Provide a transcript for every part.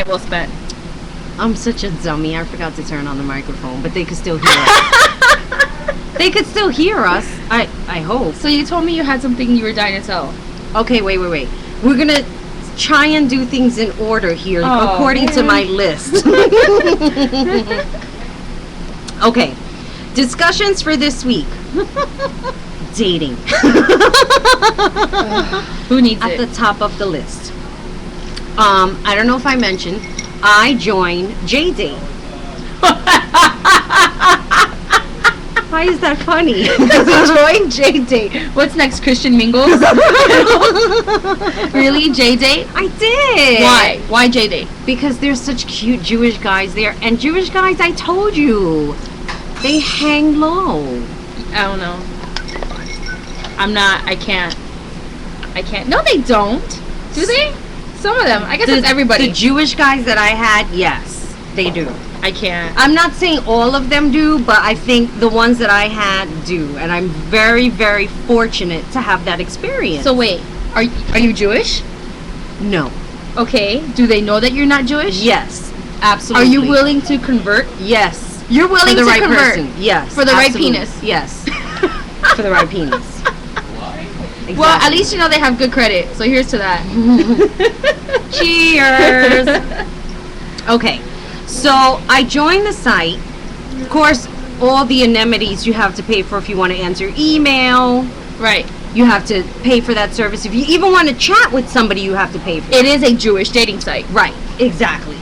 well spent. I'm such a dummy. I forgot to turn on the microphone, but they could still hear us. They could still hear us. I hope. So you told me you had something you were dying to tell. Okay, wait. We're gonna try and do things in order here, Oh, according to my list. Okay. Discussions for this week. Dating. Who needs At it? the top of the list. I don't know if I mentioned, I joined JDate. Why is that funny? Join JDate. What's next? Christian Mingles? Really? J-Date? I did. Why? Why J-Date? Because there's such cute Jewish guys there. And Jewish guys, I told you, they hang low. I don't know. I can't. No, they don't. Do they? Some of them. I guess it's everybody. The Jewish guys that I had, yes, they do. I can't. I'm not saying all of them do, but I think the ones that I had do. And I'm very, very fortunate to have that experience. So wait, are you Jewish? No. Okay. Do they know that you're not Jewish? Yes. Are Absolutely. you willing to convert? Yes. You're willing For the to right convert person. Yes. for the right absolutely. penis. Yes. For the right penis. Exactly. Well, at least you know they have good credit. So here's to that. Cheers. Okay. So I joined the site. Of course, all the amenities you have to pay for if you want to answer email. Right. You have to pay for that service. If you even want to chat with somebody, you have to pay for it. It is a Jewish dating site. Right. Exactly.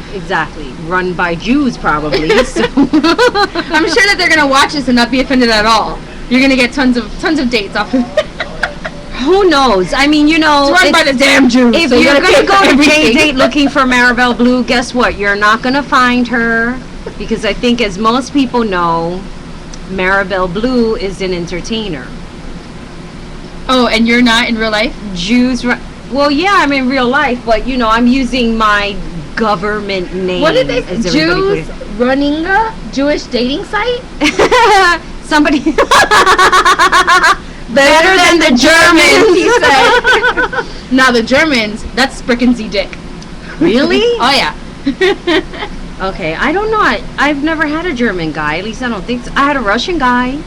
Run by Jews, probably. So. I'm sure that they're gonna watch this and not be offended at all. You're gonna get tons of dates off of it. Who knows? I mean, you know, It's run by the damn Jews. if so you you're gotta going to pay go for to everything. JDate looking for Maribel Blue, guess what? You're not going to find her because I think, as most people know, Maribel Blue is an entertainer. Oh, and you're not in real life? Well, yeah, I'm in real life, but, you know, I'm using my government name. What did they as say? everybody Jews running a Jewish dating site? put it. Somebody... Better than the Germans, he said. Now the Germans, that's Spricken Z Dick. Really? Oh yeah. Okay, I don't know. I've never had a German guy. At least I don't think so. I had a Russian guy.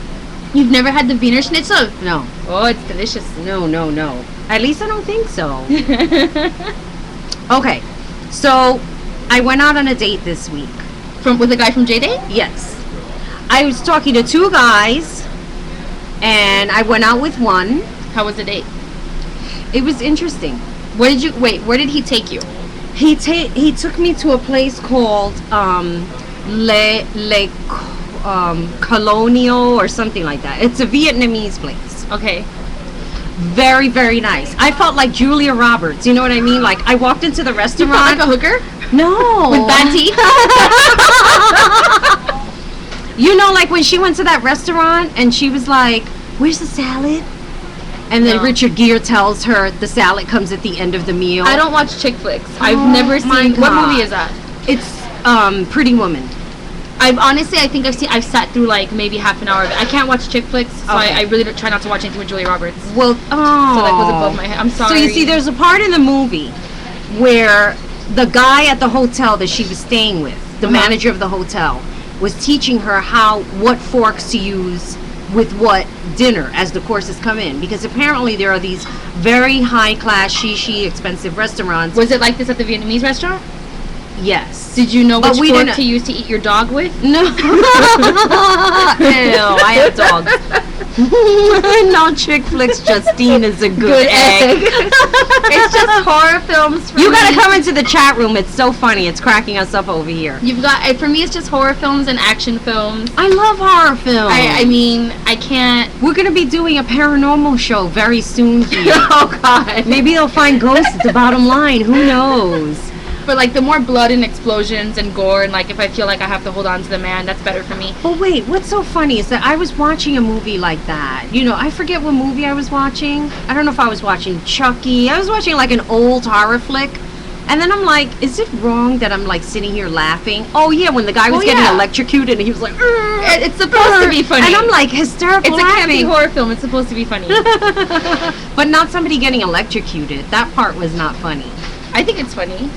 You've never had the Wiener Schnitzel? No. Oh, it's delicious. No. At least I don't think so. Okay, so I went out on a date this week. With a guy from J-Date? Yes. I was talking to two guys, and I went out with one. How was the date? It was interesting. Where did he take you? He took me to a place called Le Colonial or something like that. It's a Vietnamese place. Okay. Very, very nice. I felt like Julia Roberts. You know what I mean? Like, I walked into the You restaurant. felt like a hooker? No. With bad teeth? You know, like when she went to that restaurant and she was like, "Where's the salad?" And then No. Richard Gere tells her the salad comes at the end of the meal. I don't watch chick flicks. Oh, I've never my seen. What God. movie is that? It's Pretty Woman. I think I've sat through like maybe half an hour of it. I can't watch chick flicks, so Okay. I really try not to watch anything with Julia Roberts. Well, So that was above my head. I'm sorry. So you see, there's a part in the movie where the guy at the hotel that she was staying with, the Uh-huh. manager of the hotel, was teaching her what forks to use with what dinner as the courses come in, because apparently there are these very high class, shishi, expensive restaurants. Was it like this at the Vietnamese restaurant? Yes. Did you know But which we fork didn't- to use to eat your dog with? No. Ew, I have dogs. No chick flicks. Justine is a good egg. It's just horror films. For You me. gotta come into the chat room. It's so funny. It's cracking us up over here. For me, it's just horror films and action films. I love horror films. I mean, I can't. We're gonna be doing a paranormal show very soon here. Oh God. Maybe they'll find ghosts at the bottom line. Who knows? But like the more blood and explosions and gore, and like if I feel like I have to hold on to the man, that's better for me. But wait, what's so funny is that I was watching a movie like that. You know, I forget what movie I was watching. I don't know if I was watching Chucky. I was watching like an old horror flick. And then I'm like, is it wrong that I'm like sitting here laughing? Oh yeah, when the guy was getting yeah. electrocuted and he was like, It's supposed to be funny. and I'm like hysterical It's a campy laughing. horror film. It's supposed to be funny. But not somebody getting electrocuted. That part was not funny. I think it's funny.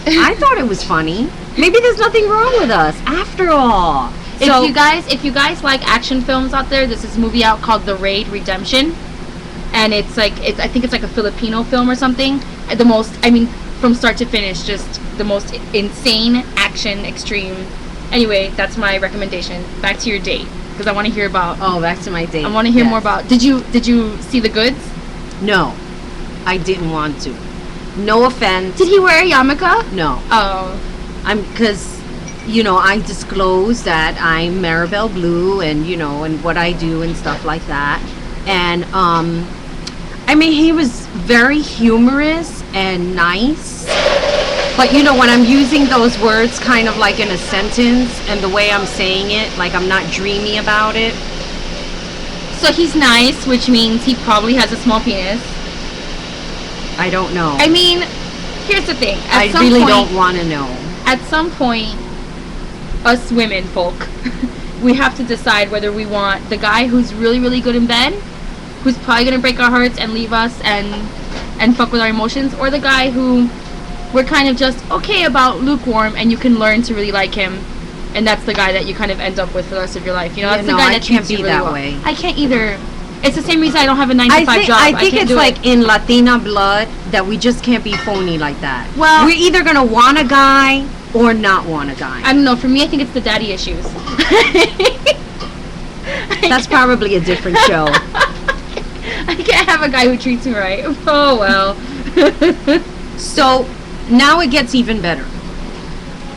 I thought it was funny. Maybe there's nothing wrong with us after all. So, If you guys like action films out there, there's this movie out called The Raid Redemption, and I think it's like a Filipino film or something. From start to finish, just the most insane action, extreme. Anyway, that's my recommendation. Back to your date, because I want to hear about. oh, back to my date. I want to hear more about. Did you see The Goods? No, I didn't want to. No offense. Did he wear a yarmulke? No. Oh. Because, I disclose that I'm Maribel Blue and, and what I do and stuff like that. And, he was very humorous and nice. But, when I'm using those words kind of like in a sentence and the way I'm saying it, like I'm not dreamy about it. So he's nice, which means he probably has a small penis. I don't know. Here's the thing. I really don't want to know. At some point, us women folk, we have to decide whether we want the guy who's really, really good in bed, who's probably going to break our hearts and leave us and fuck with our emotions, or the guy who we're kind of just okay about, lukewarm, and you can learn to really like him, and that's the guy that you kind of end up with for the rest of your life. That's the guy that treats you really well. I can't be that way. I can't either. It's the same reason I don't have a 9-to-5 job. I think it's like in Latina blood that we just can't be phony like that. Well, we're either going to want a guy or not want a guy. I don't know. For me, I think it's the daddy issues. That's probably a different show. I can't have a guy who treats me right. Oh, well. So, now it gets even better.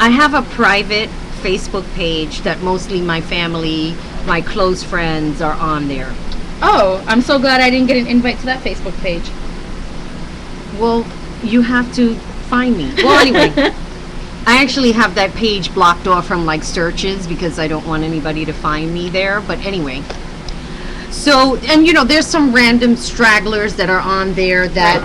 I have a private Facebook page that mostly my family, my close friends are on there. Oh, I'm so glad I didn't get an invite to that Facebook page. Well, you have to find me. Well, anyway, I actually have that page blocked off from like searches because I don't want anybody to find me there. But anyway, so, and there's some random stragglers that are on there that,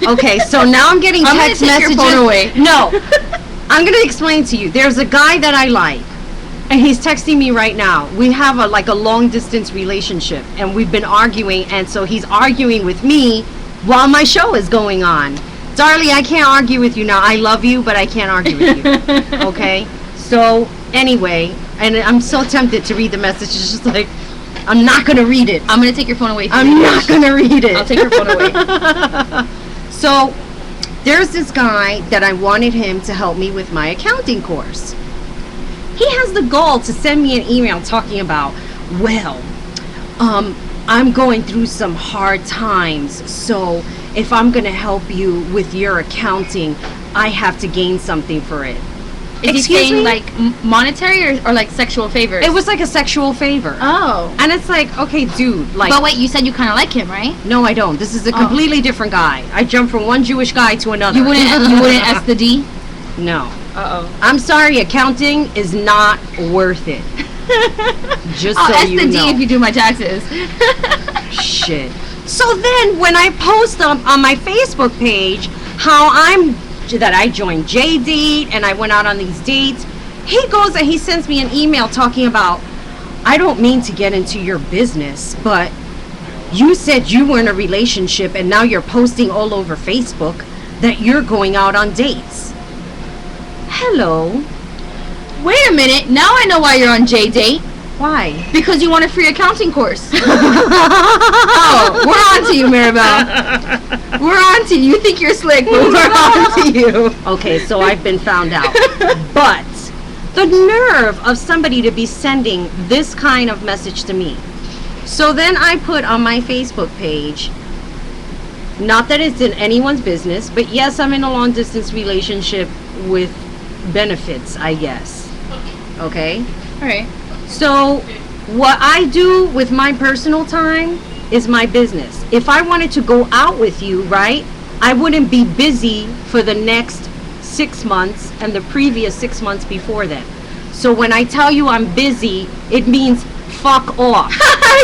okay, so now I'm getting text messages. Your phone away. No, I'm going to explain to you. There's a guy that I like. And he's texting me right now. We have a long distance relationship and we've been arguing, and so he's arguing with me while my show is going on. Darling, I can't argue with you now. I love you, but I can't argue with you. Okay? So anyway, and I'm so tempted to read the message. It's just like, I'm not gonna read it. I'm gonna take your phone away. I'm not gonna read it. I'll take your phone away. So there's this guy that I wanted him to help me with my accounting course. He has the gall to send me an email talking about, I'm going through some hard times, so if I'm going to help you with your accounting, I have to gain something for it. Is he saying like monetary or like sexual favors? It was like a sexual favor. Oh. And it's like, okay, dude, like... But wait, you said you kind of like him, right? No, I don't. This is a completely different guy. I jumped from one Jewish guy to another. You wouldn't S the D? No. Uh-oh. I'm sorry, accounting is not worth it. Just I'll so S you the know. D if you do my taxes. Shit. So then when I post on my Facebook page how that I joined JD and I went out on these dates, he goes and he sends me an email talking about, I don't mean to get into your business, but you said you were in a relationship and now you're posting all over Facebook that you're going out on dates. Hello. Wait a minute. Now I know why you're on J-Date. Why? Because you want a free accounting course. Oh, we're on to you, Maribel. We're on to you. You think you're slick, but we're on to you. Okay, so I've been found out. But the nerve of somebody to be sending this kind of message to me. So then I put on my Facebook page, not that it's in anyone's business, but yes, I'm in a long distance relationship with benefits, I guess. Okay? All right. So what I do with my personal time is my business. If I wanted to go out with you, right, I wouldn't be busy for the next 6 months and the previous 6 months before then. So when I tell you I'm busy, it means fuck off.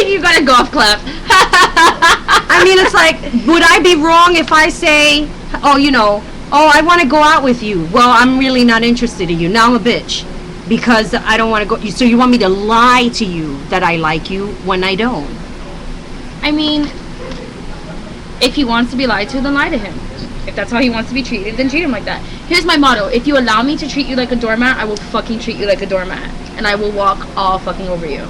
You got a golf clap. I mean, it's like, would I be wrong if I say, I want to go out with you? Well, I'm really not interested in you. Now I'm a bitch. Because I don't want to go. So you want me to lie to you that I like you when I don't? I mean, If he wants to be lied to, then lie to him. If that's how he wants to be treated, then treat him like that. Here's my motto. If you allow me to treat you like a doormat, I will fucking treat you like a doormat. And I will walk all fucking over you.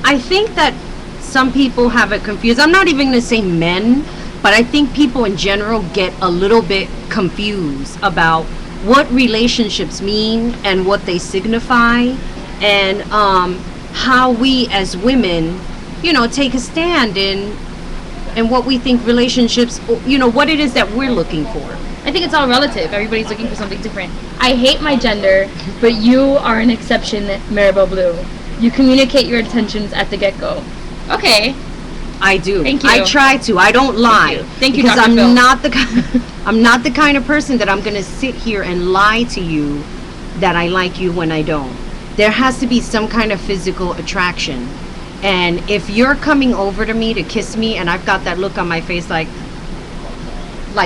I think that some people have it confused. I'm not even going to say men, but I think people in general get a little bit confused about what relationships mean and what they signify, and how we as women, take a stand in what we think relationships, what it is that we're looking for. I think it's all relative. Everybody's looking for something different. I hate my gender, but you are an exception, Maribel Blue. You communicate your intentions at the get-go. Okay. I do. Thank you. I try to. I don't lie. Thank you, because Dr. Phil. I'm not the kind of person that I'm going to sit here and lie to you that I like you when I don't. There has to be some kind of physical attraction. And if you're coming over to me to kiss me and I've got that look on my face like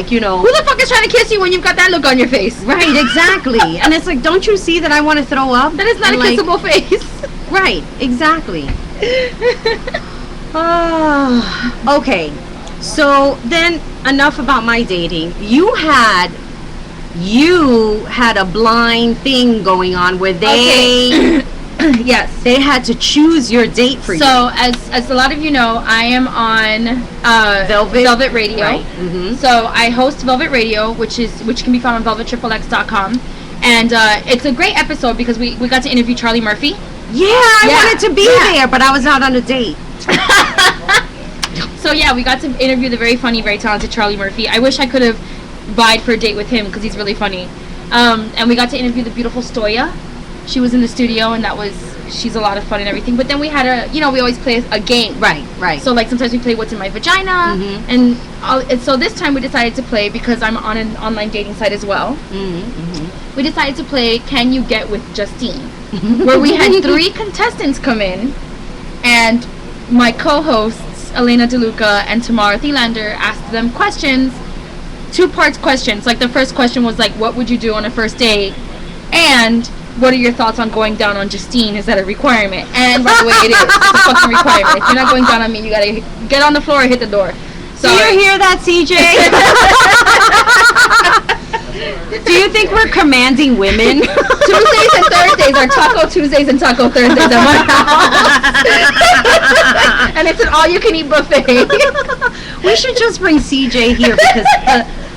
who the fuck is trying to kiss you when you've got that look on your face? Right, exactly. And it's like, don't you see that I want to throw up? That is not a kissable face. Right, exactly. Okay, so then enough about my dating. You had a blind thing going on where they yes, they had to choose your date for you. So as a lot of you know, I am on Velvet Radio. Right. Mm-hmm. So I host Velvet Radio, which can be found on velvetxxx.com, and it's a great episode because we got to interview Charlie Murphy. Yeah, I wanted to be there, but I was out on a date. So yeah, we got to interview the very funny, very talented Charlie Murphy. I wish I could have vied for a date with him because he's really funny. And we got to interview the beautiful Stoya. She was in the studio, and she's a lot of fun and everything. But then we had we always play a game. Right. So like sometimes we play What's in My Vagina, mm-hmm. and so this time we decided to play, because I'm on an online dating site as well. Mm-hmm. We decided to play Can You Get With Justine, where we had 3 contestants come in, and my co-hosts Elena DeLuca and Tamara Thielander asked them questions, 2-part questions. Like the first question was like, what would you do on a first date, and what are your thoughts on going down on Justine? Is that a requirement? And by the way, it is. It's a fucking requirement. If you're not going down on me, you gotta get on the floor or hit the door. So do you hear that, CJ? Do you think we're commanding women? Tuesdays and Thursdays are Taco Tuesdays and Taco Thursdays at my house. And it's an all-you-can-eat buffet. We should just bring CJ here, because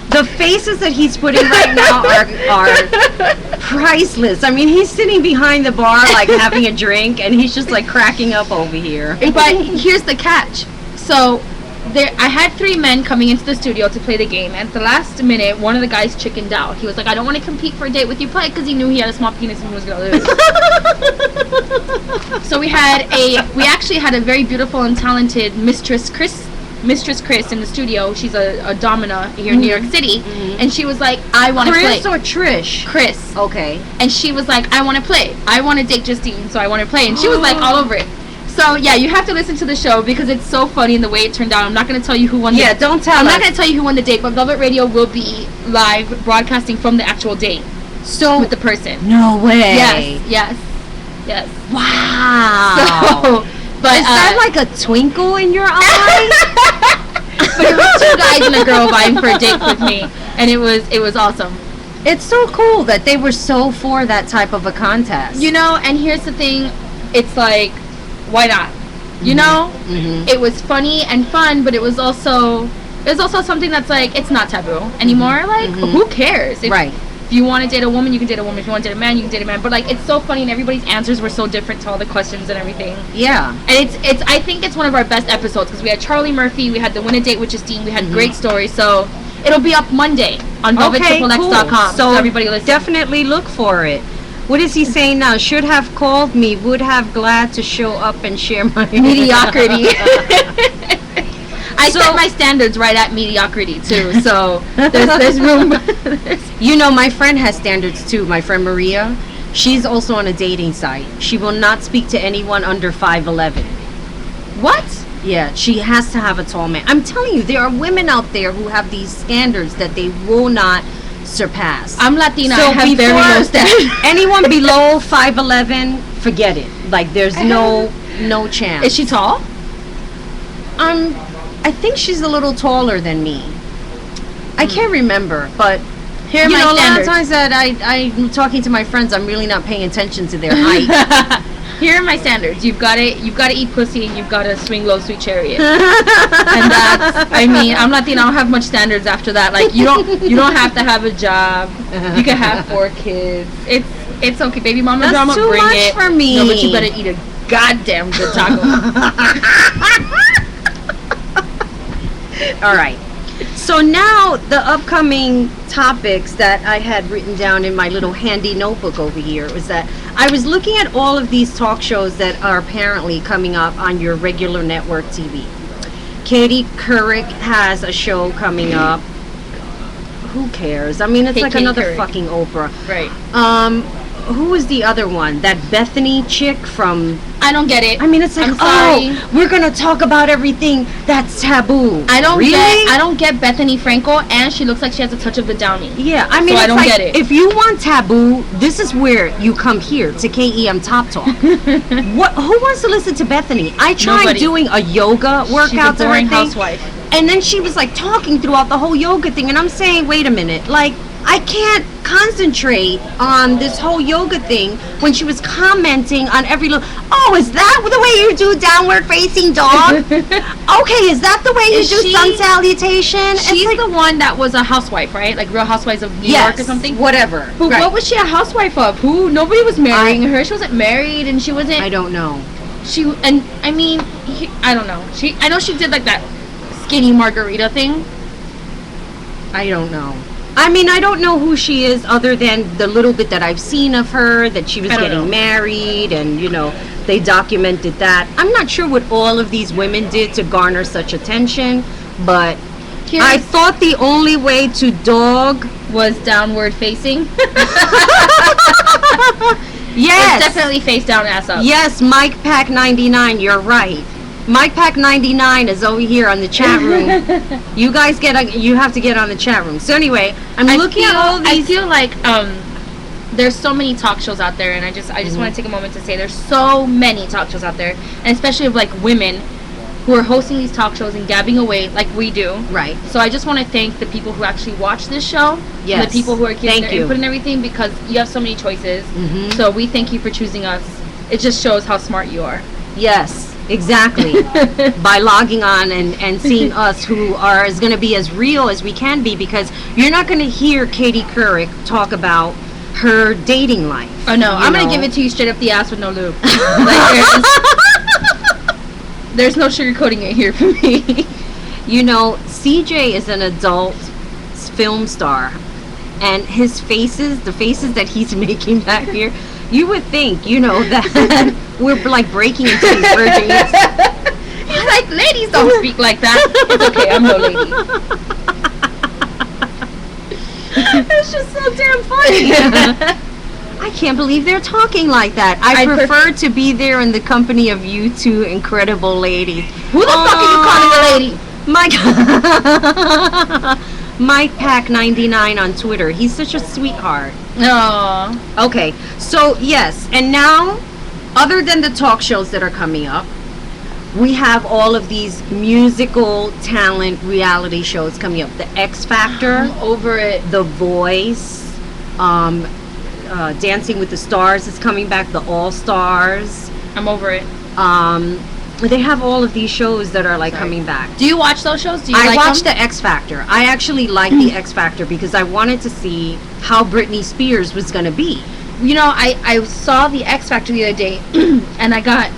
the faces that he's putting right now are priceless. I mean, he's sitting behind the bar like having a drink, and he's just like cracking up over here. But here's the catch. So I had 3 men coming into the studio to play the game. At the last minute, one of the guys chickened out. He was like, I don't want to compete for a date with you, play, because he knew he had a small penis and he was going to lose. So we actually had a very beautiful and talented Mistress Chris in the studio. She's a domina here in New York City. Mm-hmm. And she was like, I want to play. Chris or Trish? Chris. Okay. And she was like, I want to play. I want to date Justine, so I want to play. And she was like all over it. So yeah, you have to listen to the show because it's so funny in the way it turned out. I'm not going to tell you who won. Yeah, don't tell us. I'm not going to tell you who won the date, but Velvet Radio will be live broadcasting from the actual date. So with the person. No way. Yes. Wow. So, but is that like a twinkle in your eye? But it was 2 guys and a girl vying for a date with me, and it was awesome. It's so cool that they were so for that type of a contest. And here's the thing, it's like, why not? Mm-hmm. It was funny and fun, but it was also something that's like, it's not taboo anymore. Like, who cares? Right. If you want to date a woman, you can date a woman. If you want to date a man, you can date a man. But like, it's so funny, and everybody's answers were so different to all the questions and everything. Yeah. And I think it's one of our best episodes because we had Charlie Murphy, we had the Win a Date with Justine, we had great stories. So it'll be up Monday on velvetxxx.com. Cool. So everybody listen. Definitely look for it. What is he saying now? Should have called me, would have glad to show up and share my mediocrity. I set my standards right at mediocrity too, so there's room. My friend has standards too. My friend Maria, she's also on a dating site. She will not speak to anyone under 5'11". What? Yeah, she has to have a tall man. I'm telling you, there are women out there who have these standards that they will not surpass. I'm Latina. So I have very low standards. Anyone below 5'11", forget it. Like there's no chance. Is she tall? I think she's a little taller than me. I can't remember, but Here are you my know, a lot of standards. times that I'm talking to my friends, I'm really not paying attention to their height. Here are my standards. You've got to eat pussy and you've got to swing low, sweet chariot. And that's, I mean, I'm Latina. I don't have much standards after that. Like you don't have to have a job. You can have 4 kids. It's okay, baby mama That's drama. too Bring much it for me. No, but you better eat a goddamn good taco. All right. So now the upcoming topics that I had written down in my little handy notebook over here was that I was looking at all of these talk shows that are apparently coming up on your regular network TV. Katie Couric has a show coming up. Who cares? I mean, it's Hey, like Katie another Couric. fucking Oprah. Right. Who was the other one? That Bethany chick from... I don't get it. I mean, it's like, I'm sorry. oh, we're gonna talk about everything that's taboo. I really? don't get Bethany Frankel, and she looks like she has a touch of the Downy. Yeah, I mean, So I it's don't like, get it. if you want taboo, this is where you come here to KEM Top Talk. Who wants to listen to Bethany? I tried Nobody. doing a yoga She's a workout to her boring thing, housewife. and then she was like talking throughout the whole yoga thing, and I'm saying, wait a minute, like, I can't concentrate on this whole yoga thing when she was commenting on every little, oh, is that the way you do downward facing dog? Okay, is that the way you Is do she- sun salutation? It's She's like, the one that was a housewife, right? Like Real Housewives of New yes, York or something. whatever. But Right. what was she a housewife of? Who? Nobody was marrying her. She wasn't married, and she wasn't. I don't know. She and I mean, I don't know. I know she did like that skinny margarita thing. I don't know. I mean, I don't know who she is other than the little bit that I've seen of her, that she was I don't getting know. married and, you know, they documented that. I'm not sure what all of these women did to garner such attention, but I thought the only way to dog... Was downward facing. Yes! It's definitely face down, ass up. Yes, Mike Pack 99, you're right. Mike Pack 99 is over here on the chat room. You guys you have to get on the chat room. So anyway, I'm looking at all I these... feel like there's so many talk shows out there, and I just want to take a moment to say there's so many talk shows out there, and especially of like women who are hosting these talk shows and gabbing away like we do. Right. So I just want to thank the people who actually watch this show, Yes. and the people who are giving Thank their you. input and everything, because you have so many choices. Mhm. So we thank you for choosing us. It just shows how smart you are. Yes, exactly. By logging on and seeing us, who is going to be as real as we can be, because you're not going to hear Katie Couric talk about her dating life. Oh no, I'm gonna give it to you straight up the ass with no lube. Like, there's no sugarcoating it here for me. You know, CJ is an adult film star, and his faces, the faces that he's making back here, you would think, you know, that we're like breaking into these virgin years. He's like, ladies don't speak like that. It's okay, I'm no lady. It's just so damn funny. I can't believe they're talking like that. I prefer to be there in the company of you two incredible ladies. Who the fuck are you calling a lady? Mike Pack 99 on Twitter. He's such a sweetheart. No. Okay, so yes, and now, other than the talk shows that are coming up, we have all of these musical talent reality shows coming up. The X Factor, I'm over it. The Voice, Dancing with the Stars is coming back, the All Stars. I'm over it. They have all of these shows that are like Sorry. coming back. Do you watch those shows? Do you I like watched them? the X Factor. I actually liked the X Factor because I wanted to see how Britney Spears was going to be. You know, I saw the X Factor the other day, and I got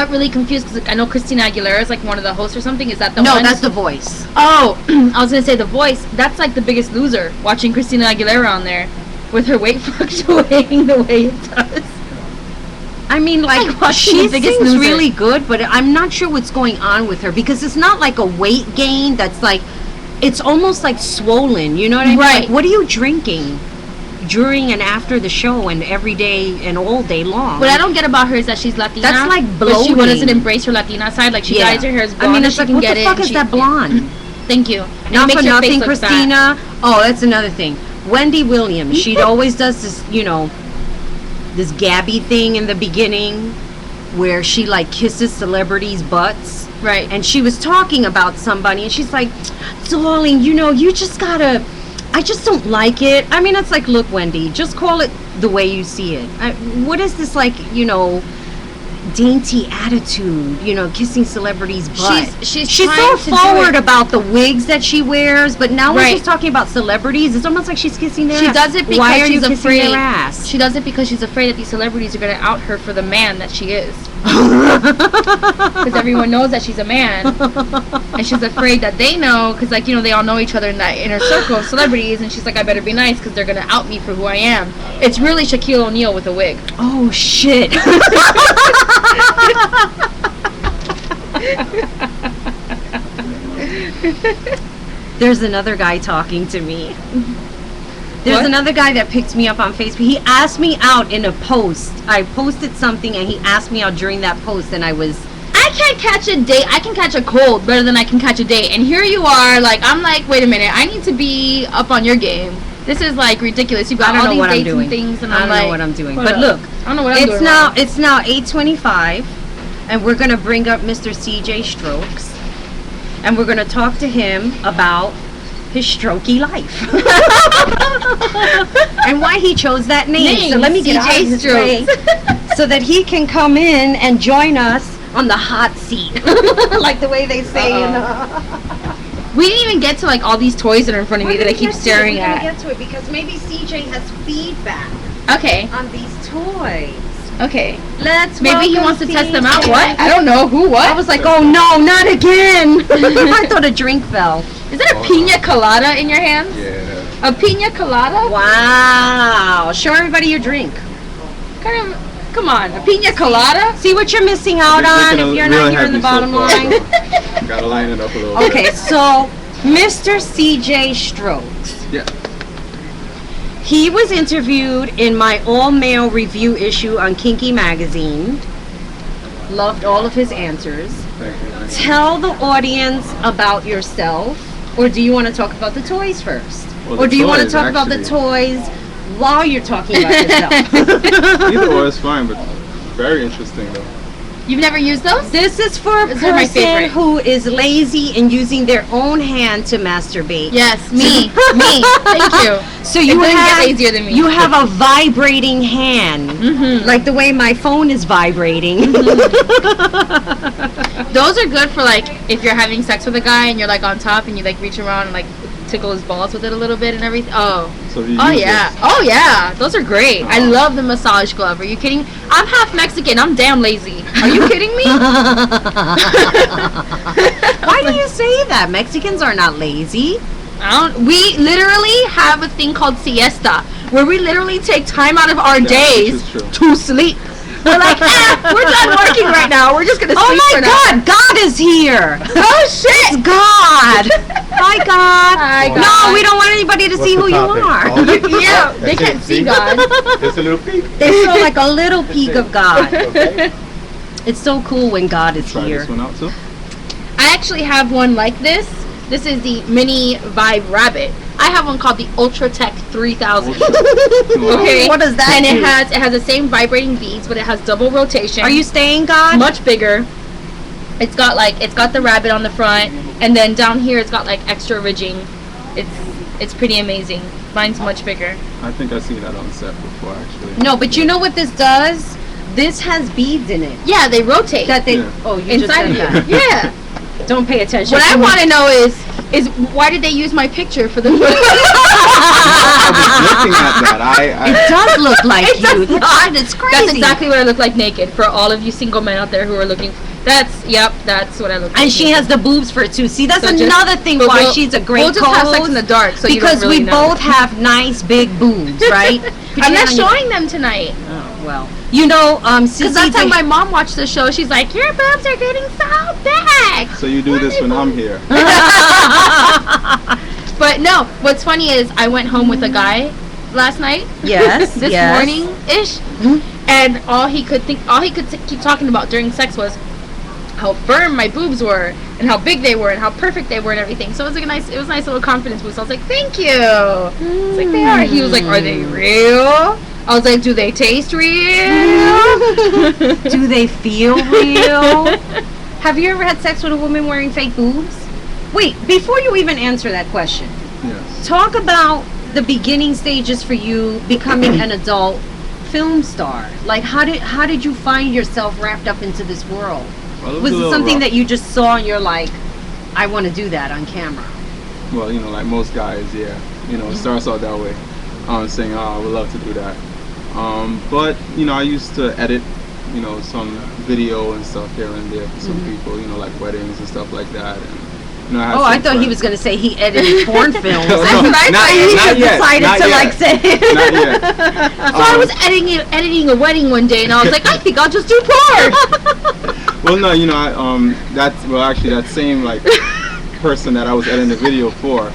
really confused because I know Christina Aguilera is like one of the hosts or something. Is that the one? No, that's The Voice. Oh, I was gonna say The Voice. That's like the Biggest Loser. Watching Christina Aguilera on there with her weight fluctuating the way it does. I mean, Like watching she The Biggest sings Loser. really good, but I'm not sure what's going on with her because it's not like a weight gain that's like, it's almost like swollen, you know what I mean? Right. Like, what are you drinking during and after the show and every day and all day long? What I don't get about her is that she's Latina. That's like but she bloating. doesn't embrace her Latina side. Like she dyes her hair as blonde. I mean, and it's she like, can what get the it, fuck and is she- that blonde? Thank you. And Not it makes for your face nothing, look fat. Christina. Oh, that's another thing. Wendy Williams, she always does this, you know, this Gabby thing in the beginning where she like kisses celebrities' butts. Right. And she was talking about somebody, and she's like, darling, you just gotta, I just don't like it. I mean, it's like, look, Wendy, just call it the way you see it. What is this, like, dainty attitude, kissing celebrities' butt? She's so trying to do forward it. about the wigs that she wears, but now when Right. she's talking about celebrities, it's almost like she's kissing their She ass. does it because Why are she's you kissing afraid. their ass? She does it because she's afraid that these celebrities are going to out her for the man that she is. Because everyone knows that she's a man, and she's afraid that they know, because they all know each other in that inner circle of celebrities, and she's like, I better be nice because they're going to out me for who I am. It's really Shaquille O'Neal with a wig. Oh, shit. There's another guy talking to me. There's What? another guy that picked me up on Facebook. He asked me out in a post. I posted something and he asked me out during that post, and I can't catch a date. I can catch a cold better than I can catch a date. And here you are, I'm like, wait a minute, I need to be up on your game. This is ridiculous. You've got I don't all know these what I'm dates doing. and things, and I I'm don't like, know what I'm doing. hold But up. look, I don't know what I'm doing. it's now 8:25, and we're gonna bring up Mr. CJ Strokes, and we're gonna talk to him about his strokey life and why he chose that name. So let me get out of CJ his way so that he can come in and join us on the hot seat, like the way they say. We didn't even get to all these toys that are in front of me that I keep staring We're at. gonna get to it because maybe CJ has feedback Okay. on these toys. Okay. Let's Maybe he welcome wants to test them out. CJ. What? I don't know. Who? What? I was like, oh no, not again. I thought a drink fell. Is that a pina colada in your hands? Yeah. A pina colada? Wow. Show everybody your drink. Kind of. Come on. A pina colada? See what you're missing out on if you're not here in the bottom line. Gotta line it up a little bit. Okay, so Mr. CJ Strokes. Yeah. He was interviewed in my all-male review issue on Kinky Magazine. Loved all of his answers. Thank you. Tell the audience about yourself, or do you want to talk about the toys first? Well, Or the do you want to toys, talk about the actually. toys while you're talking about yourself? Either or is fine, but very interesting though. You've never used those? This is for a These are my person favorite. who is lazy and using their own hand to masturbate. Yes. Me. Me. Thank you. So It you doesn't get have lazier than me. you have a vibrating hand, Mhm. like the way my phone is vibrating. Those are good for if you're having sex with a guy and you're on top and you reach around and tickle his balls with it a little bit and everything. Oh. So you Oh use yeah. this. Oh yeah. Those are great. I Oh. love the massage glove. Are you kidding? I'm half Mexican. I'm damn lazy. Are you kidding me? Why do you say that? Mexicans are not lazy. We literally have a thing called siesta, where we literally take time out of our Yeah, days this is true. to sleep. We're like, we're done working right now. We're just gonna Oh sleep my for now. God! God is here. Oh shit! It's God. Hi God. Hi, No, God. we don't want anybody to see who you are. Yeah, they can't see God. Just a little peek. They show like a little peek of God. Okay. It's so cool when God is Try here. this one out too. I actually have one like this. This is the Mini Vibe Rabbit. I have one called the Ultra Tech 3000. Okay. What does that And do? it has the same vibrating beads, but it has double rotation. Are you staying, God? Much bigger. It's got the rabbit on the front, and then down here it's got extra ridging. It's pretty amazing. Mine's much bigger. I think I've seen that on set before actually. No, but you know what this does? This has beads in it. Yeah, they rotate That they. Yeah. Oh, you inside of just you. said that. Yeah. Don't pay attention. What I want to know is why did they use my picture for the movie? I was looking at that. It does look like It does you. not. It's crazy. That's exactly what I look like naked. For all of you single men out there who are looking, that's what I look like. And she has the boobs for it too. See, that's So just- another thing but why we'll- she's a great We'll just have sex co-host, in the dark, so you because don't really we know. both have nice big boobs, right? Put I'm your not hand on your- showing them tonight. Oh, well. You know, Because that's how my mom watched the show. She's like, your boobs are getting so big. So you do this when I'm here. But no, what's funny is I went home with a guy last night. Yes, This yes. morning-ish. And all he could keep talking about during sex was how firm my boobs were and how big they were and how perfect they were and everything. So it was a nice little confidence boost. I was like, thank you. It's like they are. He was like, are they real? I was like, do they taste real? Do they feel real? Have you ever had sex with a woman wearing fake boobs? Wait, before you even answer that question, Yes. talk about the beginning stages for you becoming an adult film star. Like, how did you find yourself wrapped up into this world? Well, Was a it little something rough. that you just saw and you're like, I want to do that on camera? Well, like most guys, yeah. It starts out that way. Saying, oh, I would love to do that. But, I used to edit, some video and stuff here and there for some people, like weddings and stuff like that. And, I had Oh, I some thought he friends- was going to say he edited porn films. No, That's what I not- thought you not just yet, decided not to yet. like say. Not yet. So I was editing a wedding one day, and I was like, I think I'll just do porn. Well, no, that same like person that I was editing the video for,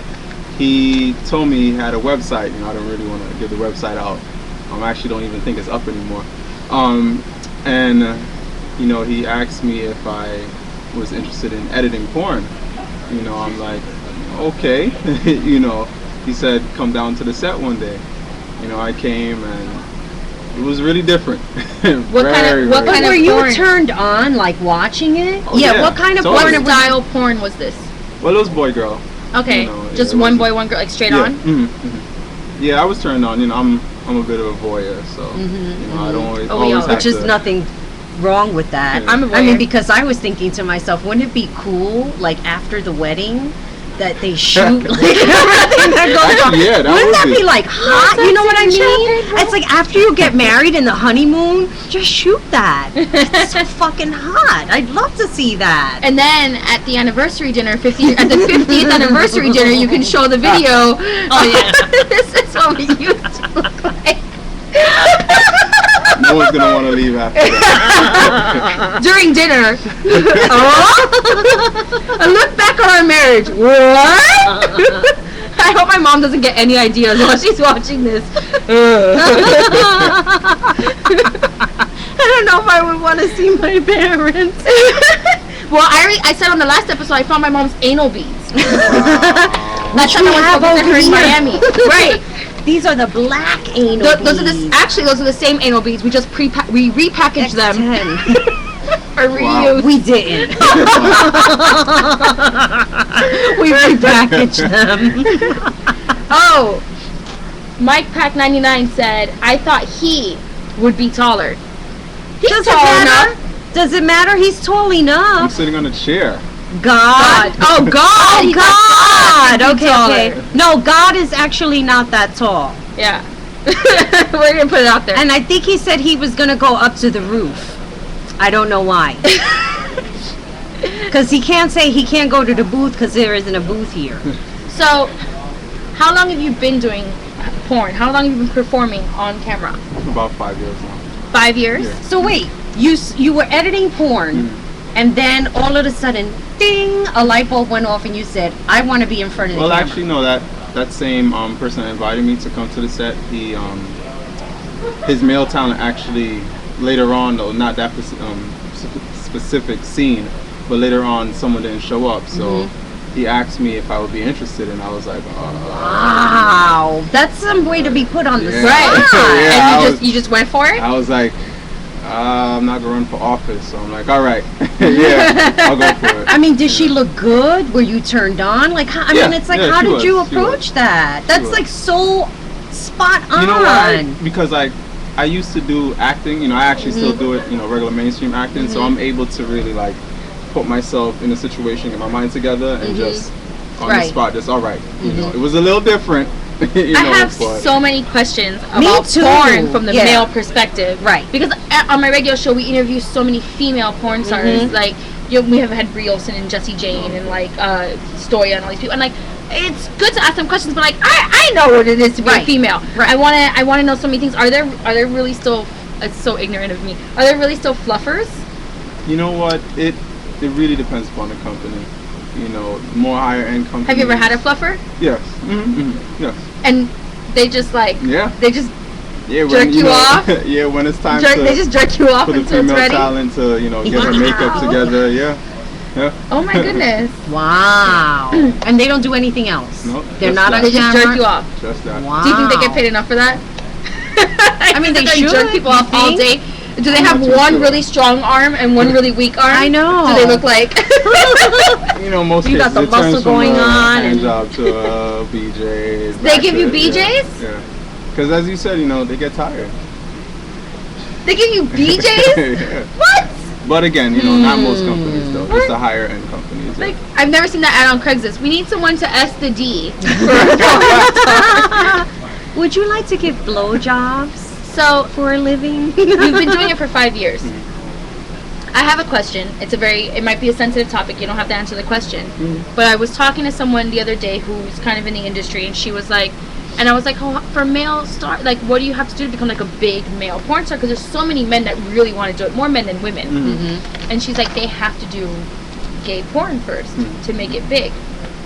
he told me he had a website. I don't really want to give the website out. I actually don't even think it's up anymore. And he asked me if I was interested in editing porn. I'm like, okay. He said, come down to the set one day. I came and it was really different. What kind of Were you porn? turned on, like, watching it? Oh, yeah, yeah. what kind of So porn? What it was- style porn was this? Well, it was boy girl. Okay, just it one wasn't- boy, one girl, like straight yeah. on. Yeah, I was turned on. I'm a bit of a voyeur, so I don't always, Oh, we always are. have Which is to, nothing wrong with that. Yeah. I'm a I mean, voyeur. because I was thinking to myself, wouldn't it be cool, like, after the wedding, that they shoot like everything that goes on? Actually, yeah, that Wouldn't would that be. be like hot? You know what I mean? Champagne It's like after you get married in the honeymoon, just shoot that. It's so fucking hot. I'd love to see that. And then at the anniversary dinner, at the 50th anniversary dinner, you can show the video. Oh, yeah. This is what we used to look like. No one's gonna want to leave after that. During dinner. I look back on our marriage. What? I hope my mom doesn't get any ideas while she's watching this. I don't know if I would want to see my parents. Well, I said on the last episode I found my mom's anal beads. Last time you I have went to visit her in over here. Miami. Right. These are the black anal Those are those are the same anal beads. We just we repackaged them for reuse. We didn't. We repackaged them. Oh, Mike Pack 99 said I thought he would be taller. He's Does it tall matter? enough. Does it matter? He's tall I'm enough. sitting on a chair. God. Oh God. Oh He's God. not Okay, taller. okay. No, God is actually not that tall. Yeah. We're gonna put it out there. And I think he said he was gonna go up to the roof. I don't know why. Because he can't say he can't go to the booth because there isn't a booth here. So, how long have you been doing porn? How long have you been performing on camera? About 5 years now. 5 years? Yeah. So wait, you were editing porn, and then all of a sudden, ding, a light bulb went off, and you said, "I want to be in front of the Well, camera." actually, no. That same person that invited me to come to the set, his male talent actually later on, though not that specific scene, but later on someone didn't show up, so he asked me if I would be interested, and I was like, Wow, that's some way to be put on the Yeah. spot. Right. Yeah, And I you just went for it? I was like, I'm not gonna run for office, so I'm like, all right, yeah, I'll go for it. I mean, did she look good? Were you turned on? Like, how, I Yeah, mean, it's like, yeah, how she did you was, she approach was. that? That's was. like so spot on. You know why? Because I used to do acting. I actually still do it. Regular mainstream acting. So I'm able to really like put myself in a situation, get my mind together, and just on Right. the spot, just all right. It was a little different. I have but so many questions Me about too. porn from the Yeah. male perspective. Right. Because on my radio show, we interview so many female porn stars. Like, we have had Brie Olson and Jessie Jane and like Stoya and all these people. And like, it's good to ask them questions, but like, I know what it is to be a Right. female. Right. I wanna know so many things. Are there really still? It's so ignorant of me. Are there really still fluffers? You know what? It really depends upon the company. More higher end companies. Have you ever had a fluffer? Yes. Yes. And they just like Yeah. they just Yeah. Jerk you off? Yeah. When it's time they just jerk you off for the until it's female ready. talent to get her makeup Wow. together. Yeah. Yeah. Oh my goodness. Wow. And they don't do anything else. No, They're just not that. on They just camera. jerk you off. Just that. Wow. Do you think they get paid enough for that? I mean, they should. jerk people You off all think? day. Do they I'm have not too one sure. really strong arm and one really weak arm? I know. Do they look like? You know, most You got cases the it turns muscle from going a on hand and- job to a BJ. They give you Yeah. BJs? Yeah. Because as you said, you know, they get tired. They give you BJs? Yeah. What? But again, you know, not most companies though. Just the higher end companies. Like, I've never seen that ad on Craigslist. We need someone to S the D. Would you like to give blowjobs So for a living? you've been doing it for 5 years. I have a question. It might be a sensitive topic. You don't have to answer the question. But I was talking to someone the other day who's kind of in the industry, and she was like, and I was like, oh, for male star, like, what do you have to do to become like a big male porn star? Because there's so many men that really want to do it, more men than women. Mm-hmm. And she's like, they have to do gay porn first to make it big.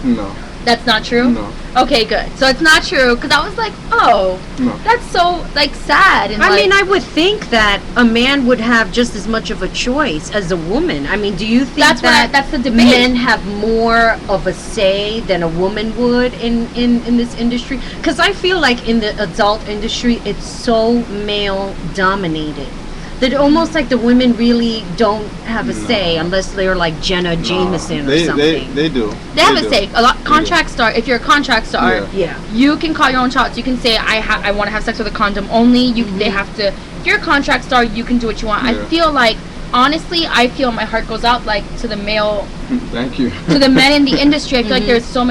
No. That's not true? No. Okay, good. So it's not true, because I was like, oh, No. that's so, like, sad. And I like, mean, I would think that a man would have just as much of a choice as a woman. I mean, do you think that's the debate. men have more of a say than a woman would in this industry? Because I feel like in the adult industry, it's so male dominated. That almost like the women really don't have a say unless they're like Jenna Jameson or something. They do. They have a do. say. A lot contract star. If you're a contract star, Yeah. Yeah. you can call your own shots. You can say I want to have sex with a condom only. You They have to. If you're a contract star, you can do what you want. Yeah. I feel like honestly, I feel my heart goes out like to the male, Thank you. to the men in the industry. I feel like there's so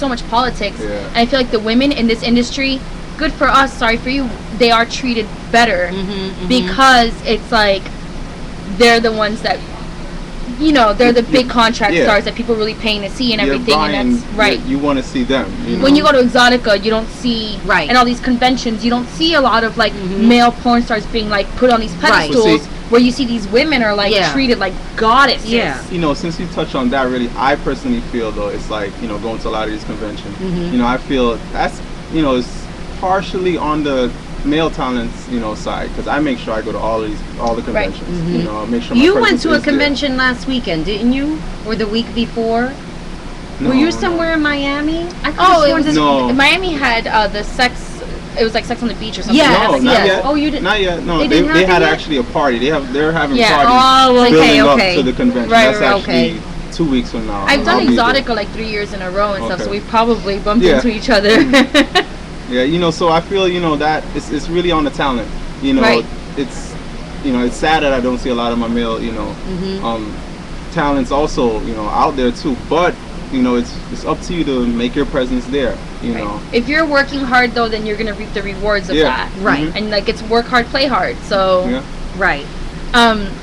much politics, Yeah. and I feel like the women in this industry, good for us, sorry for you, they are treated better because it's like they're the ones that. You know, they're the big contract Yeah. stars that people really paying to see and You're everything, buying- and that's right. You want to see them. You know? When you go to Exotica, you don't see Right. and all these conventions, you don't see a lot of like male porn stars being like put on these Right. pedestals Well, see- where you see these women are like Yeah. treated like goddesses. Yeah. You know, since you touched on that, really, I personally feel though it's like, you know, going to a lot of these conventions. You know, I feel that's, you know, it's partially on the male talents, you know, side, because I make sure I go to all the conventions. You know, make sure. My You went presence to a is there. convention last weekend, didn't you? Or the week before? No, Were you no. somewhere in Miami? I could've Oh, it sworn was this- No. Miami had the sex. It was like Sex on the Beach or something. Yes, No, not yes. yet. Oh, you didn't- Not yet. No, they they, didn't have they it had yet? actually a party. They're having Yeah. parties Oh, okay, building okay. up to the convention. Right, That's right, actually 2 weeks from now. I've done I'll be there. Exotica like 3 years in a row and stuff, Okay. so we probably bumped Yeah. into each other. Yeah, you know, so I feel, you know, that it's really on the talent. You know, Right. it's, you know, it's sad that I don't see a lot of my male, you know, talents also, you know, out there too. But, you know, it's up to you to make your presence there, you know. If you're working hard though, then you're gonna reap the rewards of Yeah. that. Right. And like it's work hard, play hard. So Yeah. Right.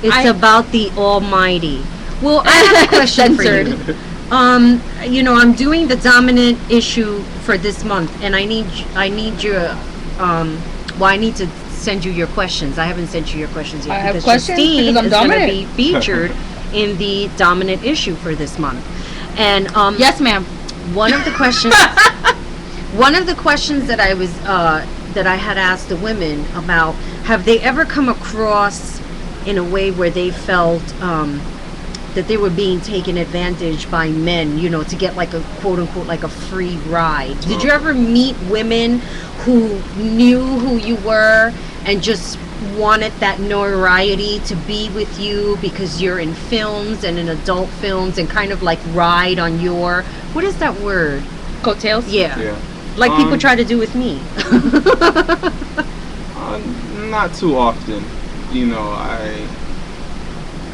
it's It's about the Almighty. Well, I have a question for you. Censored. You know, I'm doing the dominant issue for this month, and I need your, I need to send you your questions. I haven't sent you your questions yet I have because questions Justine because I'm is going to dominant. be featured in the dominant issue for this month. And Yes, ma'am. one of the questions, that I was that I had asked the women about, have they ever come across in a way where they felt that they were being taken advantage by men, you know, to get like a quote unquote like a free ride? Did you ever meet women who knew who you were and just wanted that notoriety to be with you because you're in films and in adult films and kind of like ride on your, what is that word? Coattails. Yeah. Yeah. Like people try to do with me. Not too often, you know.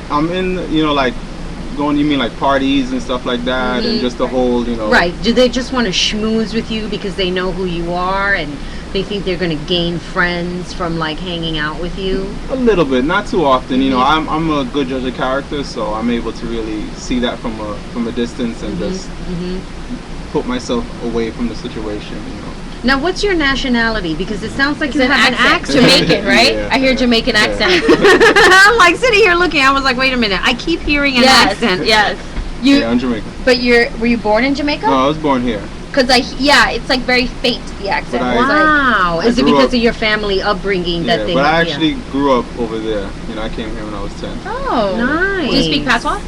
I'm in, you know, like going. You mean like parties and stuff like that, and just the whole, you know. Right. Do they just want to schmooze with you because they know who you are and they think they're going to gain friends from like hanging out with you? A little bit, not too often. You know, I'm a good judge of character, so I'm able to really see that from a distance and just put myself away from the situation. You know. Now, what's your nationality? Because it sounds like It's you an have accent. an accent. Jamaican, right? Yeah. I hear Jamaican accent. I'm like sitting here looking. I was like, wait a minute. I keep hearing an accent. Yes. You, Yeah, I'm Jamaican. but were you born in Jamaica? No, I was born here. Because it's like very faint, the accent. But It's like- Wow. I Is it grew because up- of your family upbringing that Yeah, they but I have? actually grew up over there. You know, I came here when I was 10. oh. Nice. Do you speak patois?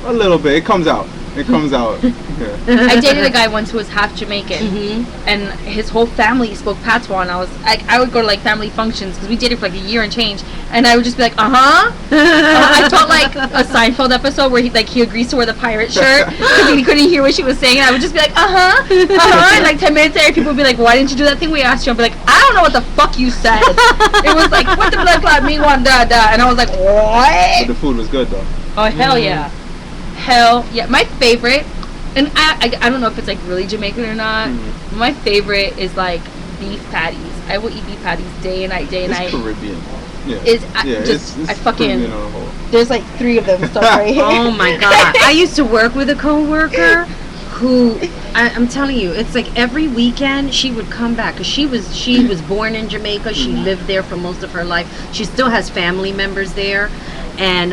A little bit. It comes out. It comes out. Yeah. I dated a guy once who was half Jamaican, and his whole family spoke patois. And I would go to like family functions because we dated for like a year and change, and I would just be like, I felt like a Seinfeld episode where he agrees to wear the pirate shirt because he couldn't hear what she was saying, and I would just be like, and like 10 minutes later, people would be like, why didn't you do that thing we asked you? I'd be like, I don't know what the fuck you said. It was like, what the blood clot mean, one da da, and I was like, what? But the food was good though. Oh hell yeah. Hell yeah. My favorite, and I don't know if it's like really Jamaican or not, my favorite is like beef patties. I will eat beef patties day and night, It's night. Caribbean. Yeah. I fucking, Caribbean on the whole. there's like 3 of them stuff right here. Oh my god! I used to work with a coworker who, I'm telling you, it's like every weekend she would come back because she was born in Jamaica. She lived there for most of her life. She still has family members there, and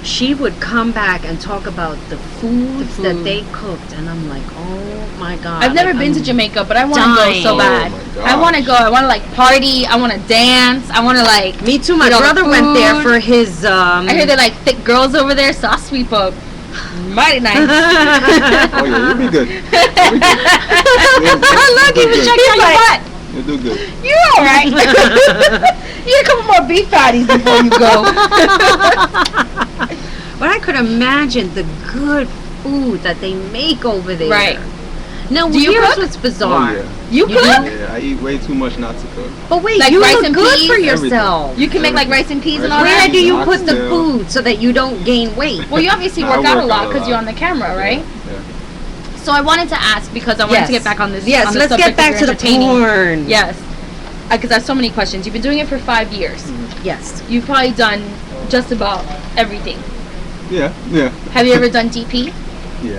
she would come back and talk about the foods that they cooked, and I'm like, oh my god! I've never been to Jamaica, but I want to go so bad. Oh I want to go. I want to like party. I want to dance. I want to like. Me too. My eat all the brother went there food. for his. I hear they're like thick girls over there, so I'll sweep up. Mighty nice. Oh yeah, you'll be good. Look, he was checking out your butt. You'll do good. You're all right. You get a couple more beef patties before you go. But I could imagine the good food that they make over there. Right. Now, Do you here's cook? what's bizarre. Oh, yeah. You cook? Yeah, I eat way too much not to cook. But wait, Like you rice look and good peas? for yourself. You can make like rice and peas and all Where that. do you put the Oxtail. food so that you don't gain weight? Well, you obviously I work out a work lot out a because lot. you're on the camera, right? Yeah. So I wanted to ask because I wanted to get back on this. Yes, on the let's get subject back of to the entertaining. porn. Yes, because I have so many questions. You've been doing it for 5 years. Yes. You've probably done just about everything. Yeah. Yeah. Have you ever done DP? Yeah.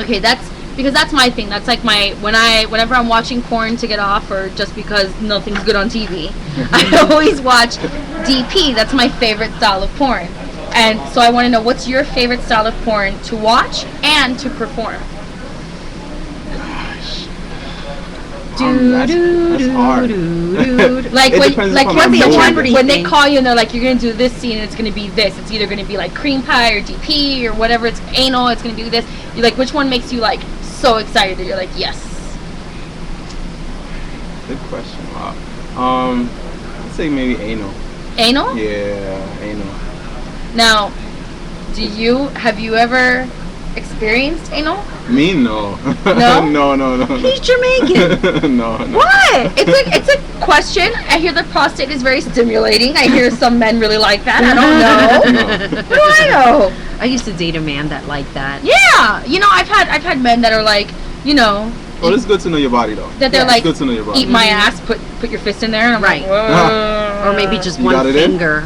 Okay, that's because that's my thing. That's like my whenever I'm watching porn to get off, or just because nothing's good on TV, I always watch DP. That's my favorite style of porn. And so I want to know, what's your favorite style of porn to watch and to perform? That's hard. Like It when, depends like upon what's my the one mood. when they call you and they're like, you're gonna do this scene and it's gonna be this. It's either gonna be like cream pie or DP or whatever. It's anal. It's gonna be this. You're like, which one makes you like so excited that you're like, yes? Good question. Wow. I'd say maybe anal. Anal? Yeah, anal. Now, have you ever experienced anal? Me, no. No? no. He's Jamaican. no. What? It's a question. I hear the prostate is very stimulating. I hear some men really like that. I don't know. No. What do I know? I used to date a man that liked that. Yeah, I've had men that are like, Well, it's good to know your body, though. that they're It's like, good to know your body. eat my ass, put your fist in there, and I'm Right. like, whoa. Or maybe just You one got it in? finger.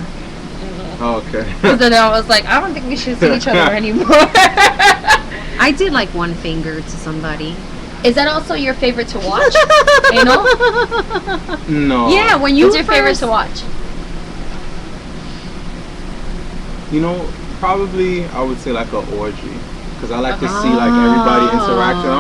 Oh, okay. So then I was like, I don't think we should see each other anymore. I did like one finger to somebody. Is that also your favorite to watch? Anal? No. Yeah, when you What's your favorite first- to watch? Probably I would say like an orgy. Because I like to see like everybody interacting.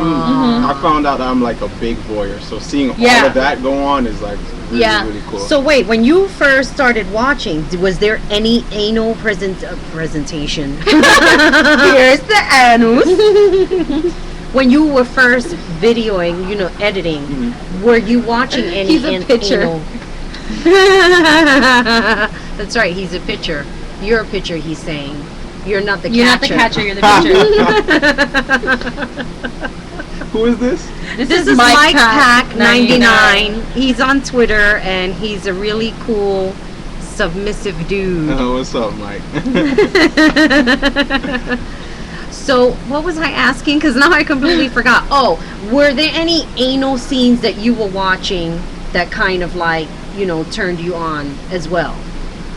I found out that I'm like a big voyeur. So seeing all Yeah. of that go on is like really, Yeah. really cool. So wait, when you first started watching, was there any anal presentation? Here's the anus. When you were first videoing, editing, were you watching any He's a pitcher. anal? That's right, he's a pitcher. You're a pitcher, he's saying. You're not the You're not the catcher. catcher, you're the pitcher. Who is this? This is Mike Pack 99. He's on Twitter and he's a really cool submissive dude. What's up, Mike? So what was I asking? Because now I completely forgot. Oh, were there any anal scenes that you were watching that kind of like, turned you on as well?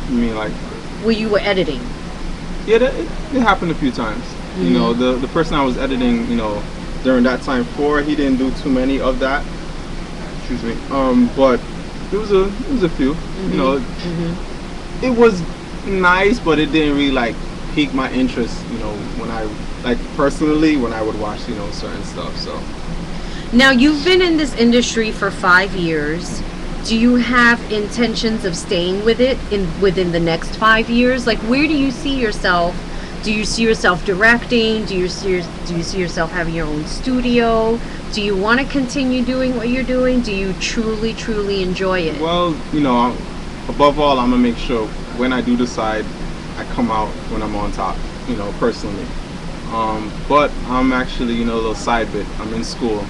You mean like? Where you were editing? Yeah, it happened a few times. The person I was editing, during that time for, he didn't do too many of that. Excuse me. But it was a few. It was nice, but it didn't really like pique my interest. When I personally when I would watch certain stuff. So Now you've been in this industry for 5 years. Do you have intentions of staying with it within the next 5 years? Like, where do you see yourself Do you see yourself directing? Do you see yourself having your own studio? Do you want to continue doing what you're doing? Do you truly enjoy it? Well, above all, I'm gonna make sure when I do decide, I come out when I'm on top, personally. But I'm actually, a little side bit. I'm in school,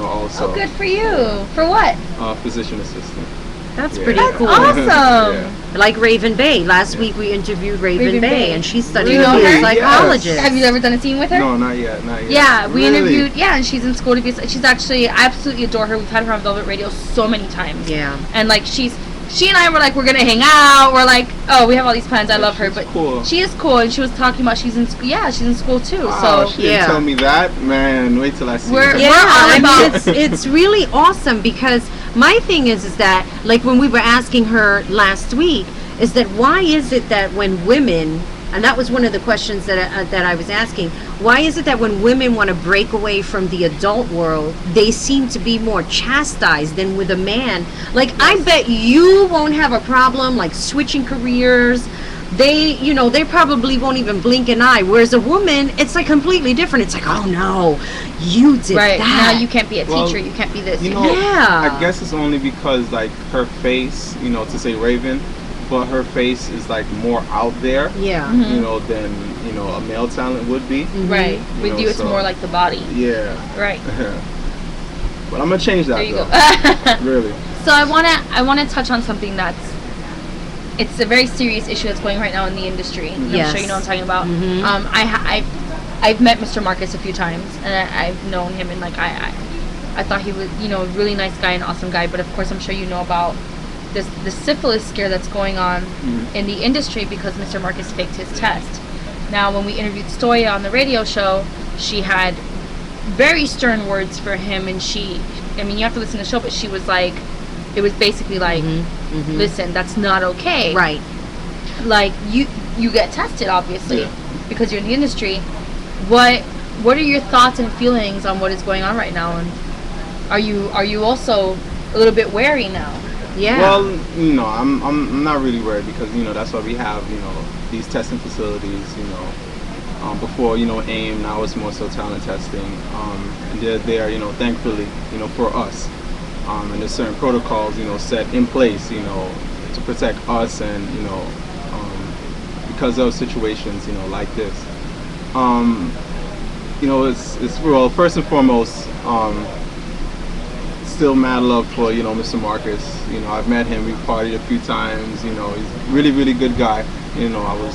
also. Oh, good for you. For what? Physician assistant. That's Yeah. pretty That's cool. awesome. Yeah. Like Raven Bay. Last Yeah. week we interviewed Raven, Raven Bay, Bay. and she's Do studying you to know be a her? psychologist. Have you ever done a scene with her? No, not yet. Yeah, we Really? interviewed. Yeah, and she's in school to be. She's actually, I absolutely adore her. We've had her on Velvet Radio so many times. Yeah. And like she and I were like, we're gonna hang out. We're like, oh, we have all these plans. I love her, she's but cool. she is cool. And she was talking about she's in school. Yeah, she's in school too. Wow, So she didn't tell me that, man. Wait till I see We're- her. Yeah, all I about- mean, it's really awesome because my thing is that, like when we were asking her last week, is that why is it that when women, and that was one of the questions that I was asking, why is it that when women want to break away from the adult world, they seem to be more chastised than with a man? Like, I bet you won't have a problem like switching careers. They probably won't even blink an eye. Whereas a woman, it's like completely different. It's like, oh no, you did right that. now you can't be a Well, teacher. You can't be this. Yeah. I guess it's only because like her face, to say Raven, but her face is like more out there, Yeah. Mhm. than a male talent would be. Right. You With know, you, it's so- more like the body. Yeah. Right. But I'm gonna change that There you though. go. Really. So I wanna touch on something it's a very serious issue that's going right now in the industry. And Yes. I'm sure you know what I'm talking about. Mhm. I've met Mr. Marcus a few times, and I've known him, and like I thought he was a really nice guy and awesome guy. But of course, I'm sure you know about the syphilis scare that's going on in the industry because Mr. Marcus faked his test. Now, when we interviewed Stoya on the radio show, she had very stern words for him, and you have to listen to the show, but she was like, it was basically like, listen, that's not okay. Right. Like you get tested, obviously, Yeah. because you're in the industry. What are your thoughts and feelings on what is going on right now, and are you also a little bit wary now? Yeah. Well, I'm not really worried because that's why we have these testing facilities. Before AIM, now it's more so talent testing. And they're there, thankfully, for us. And there's certain protocols, set in place, to protect us and because of situations, like this. It's well, first and foremost, still mad love for Mr. Marcus. I've met him, we've partied a few times. He's a really, really good guy. I was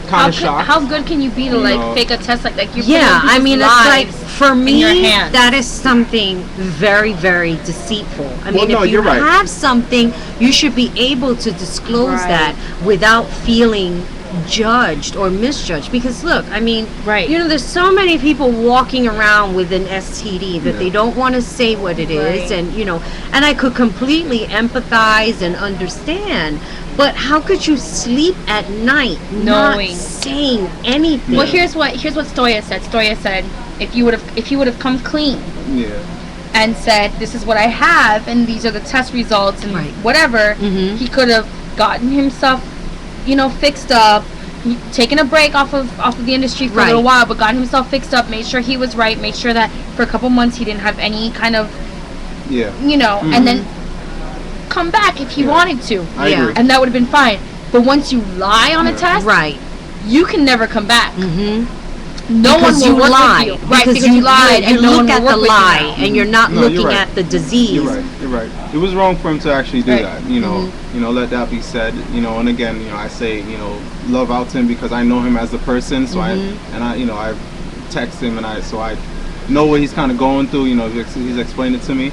kind of shocked. How good can you be to like know. fake a test like you're yeah, putting I mean, people's it's like, lives for in me, your hands. that is something very, very deceitful. I Well, mean, no, if you you're right. have something, you should be able to disclose Right. that without feeling judged or misjudged. Because look, I mean, Right. there's so many people walking around with an STD that Yeah. they don't want to say what it is, Right. and and I could completely empathize and understand. But how could you sleep at night Knowing. not saying anything? Well, here's what Stoya said. Stoya said if he would have come clean Yeah. and said this is what I have and these are the test results and Right. whatever, Mhm. he could have gotten himself, fixed up, taken a break off of the industry for a little Right. while, but gotten himself fixed up, made sure he was right, made sure that for a couple months he didn't have any kind of, Yeah. and then come back if he Yeah. wanted to, I Yeah. agree. and that would have been fine. But once you lie on a Yeah. test, Right. you can never come back. Mm-hmm. No because one will you work lied. with you. Right, because you you lied, You and no look one will at work the with you lie, now. and you're not No, you're looking right. at the disease. You're right. You're right. It was wrong for him to actually do Right. that. Let that be said. And again, I say, love out to him because I know him as a person. So I text him and I know what he's kind of going through. He's explained it to me.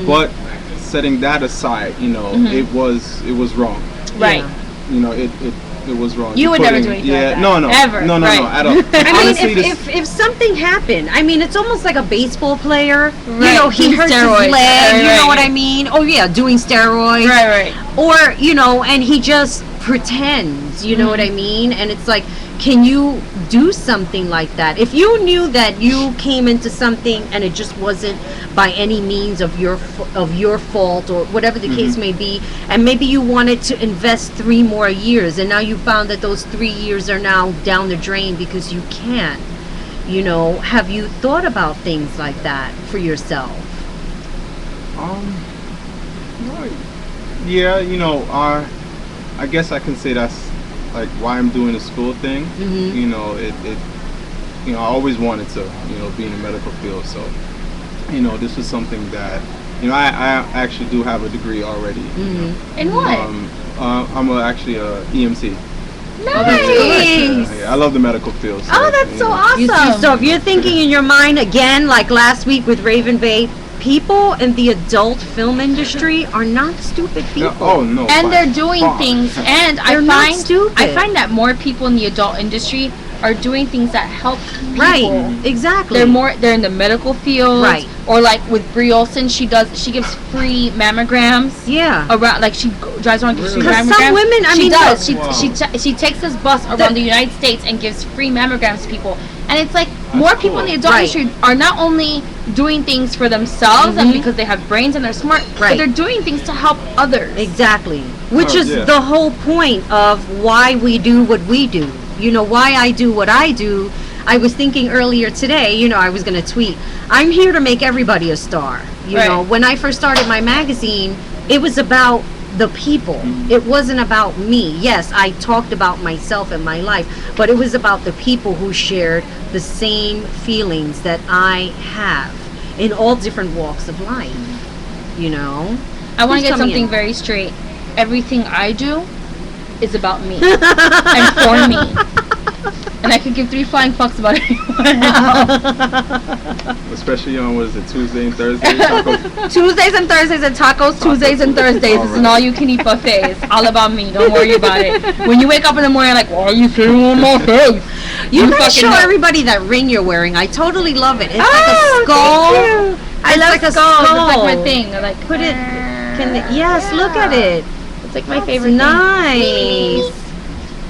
But setting that aside, it was wrong. Right. It was wrong. You would never do anything like Yeah, that. no, Ever. no, Right. at all. I mean, Honestly, this- if something happened, I mean, it's almost like a baseball player. Right, He doing hurts steroids. his leg. Right, You know right. what I mean? Oh yeah, doing steroids. Right. Or and he just pretend, you know what I mean? And it's like, can you do something like that? If you knew that you came into something and it just wasn't by any means of your fault or whatever the case may be, and maybe you wanted to invest 3 more years, and now you found that those 3 years are now down the drain because you can't, you know, have you thought about things like that for yourself? Well, yeah, you know, I guess I can say that's like why I'm doing the school thing. You know, it you know, I always wanted to, you know, be in the medical field. So, you know, this was something that, you know, I actually do have a degree already. You know. In what? I'm actually a EMT. Nice. Yeah, I love the medical field. So, Oh, that's you so know. awesome. You see, so if you're thinking in your mind again, like last week with Raven Bay, people in the adult film industry are not stupid people. Oh no. And by they're doing far. things, and They're not stupid. I find that more people in the adult industry are doing things that help people. Right, exactly. They're in the medical field, Right. Or like with Brie Olson, she gives free mammograms Yeah. around, like she drives around and gives free Really? 'Cause mammograms. some women, I she mean, does. Wow. She takes this bus around the United States and gives free mammograms to people, and it's like more people in the adult Right. industry are not only doing things for themselves and because they have brains and they're smart, but Right. they're doing things to help others. Exactly. Which Oh, is yeah. the whole point of why we do what we do. You know, why I do what I do. I was thinking earlier today, you know, I was going to tweet, I'm here to make everybody a star. You Right. know, when I first started my magazine, it was about the people. It wasn't about me. Yes, I talked about myself and my life, but it was about the people who shared the same feelings that I have in all different walks of life. You know? I want Who's to get coming something in? very straight. Everything I do is about me and for me. And I could give 3 flying fucks about anyone else. Especially on, what is it, Tuesday and Thursday? Tacos? Tuesdays and Thursdays at tacos, Tuesdays and Thursdays. It's an Alright. all-you-can-eat buffet. It's all about me. Don't worry about it. When you wake up in the morning, you're like, why are you sitting on my face? You gotta fucking show know. everybody that ring you're wearing. I totally love it. It's Oh, like a skull. thank you. I It's love like a skulls. It's like my skull. thing. I like Put it. Yes, look at it. It's like my That's favorite nice. thing.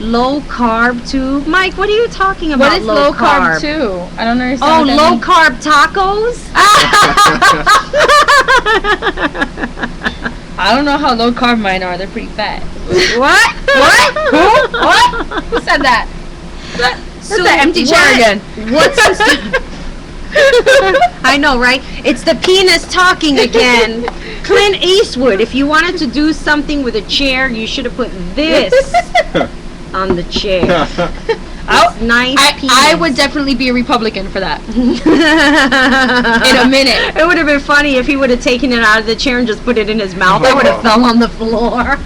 Low carb too. Mike, what are you talking about? What is low carb too? I don't understand. Oh, what that low means. carb tacos? I don't know how low carb mine are. They're pretty fat. What? What? Who? What? Who said that? That's So the empty chair what- again. What's I know, right? It's the penis talking again. Clint Eastwood, if you wanted to do something with a chair, you should have put this on the chair. This nice penis. I would definitely be a Republican for that. In a minute. It would have been funny if he would have taken it out of the chair and just put it in his mouth. I would have fell on the floor.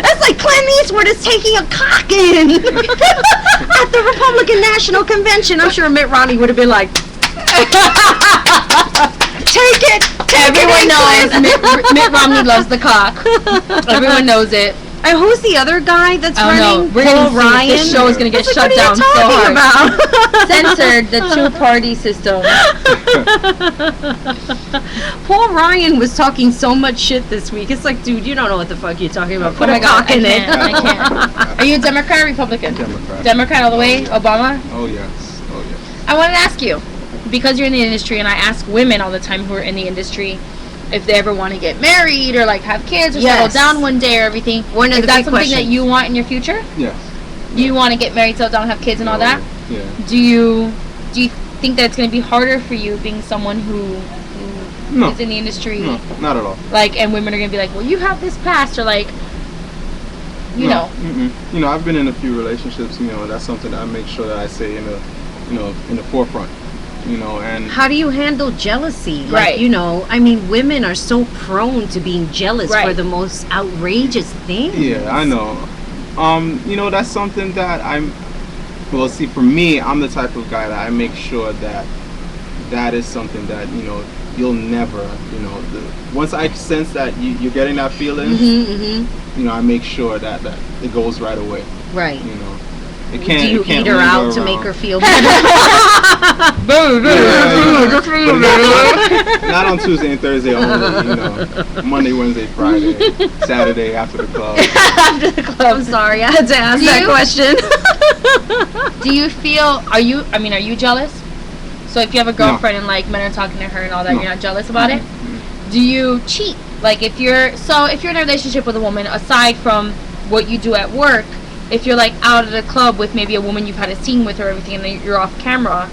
That's like Clint Eastwood is taking a cock in at the Republican National Convention. I'm sure Mitt Romney would have been like, take it. Everyone knows Mitt Romney loves the cock. Everyone knows it. And who's the other guy that's I don't know. running? We're Paul gonna see if Ryan. this show is gonna get It's shut like, down what so are you hard. talking about? Censored the two-party system. Paul Ryan was talking so much shit this week. It's like, dude, you don't know what the fuck you're talking about. Put Oh a my God, cock in it. I can't. Are you a Democrat or Republican? Democrat. Democrat all the way? Obama? Oh yes. Oh yes. I wanted to ask you, because you're in the industry, and I ask women all the time who are in the industry if they ever want to get married or like have kids or Yes. settle down one day or everything. One of Is the that big something that questions. you want in your future? Yes. You want to get married, settle down, have kids, and all that? Yeah. Do you think that it's going to be harder for you being someone who No. is in the industry? No, not at all. Like, and women are going to be like, well, you have this past, or like, you No. know. Mm-mm. You know, I've been in a few relationships. You know, and that's something that I make sure that I say in the, you know, in the forefront. You know, and How do you handle jealousy? Like, Right. you know, I mean, women are so prone to being jealous for Right. the most outrageous things. yeah, I know. You know, that's something that well, see, for me, I'm the type of guy that I make sure that that is something that, you know, you'll never, you know, once I sense that you're getting that feeling, Mm-hmm. you know, I make sure that it goes right away, Right. you know. It can't. Do you it can't eat her really go out to make around. her feel better? Not on Tuesday and Thursday only. You know, Monday, Wednesday, Friday, Saturday after the club. After the club. I'm sorry, I had to ask Do that you? question. Do you feel? Are you jealous? So if you have a girlfriend and like men are talking to her and all that, No. you're not jealous about it? Mm-hmm. Do you cheat? Like if you're in a relationship with a woman, aside from what you do at work, if you're like out at a club with maybe a woman you've had a scene with or everything, and then you're off camera,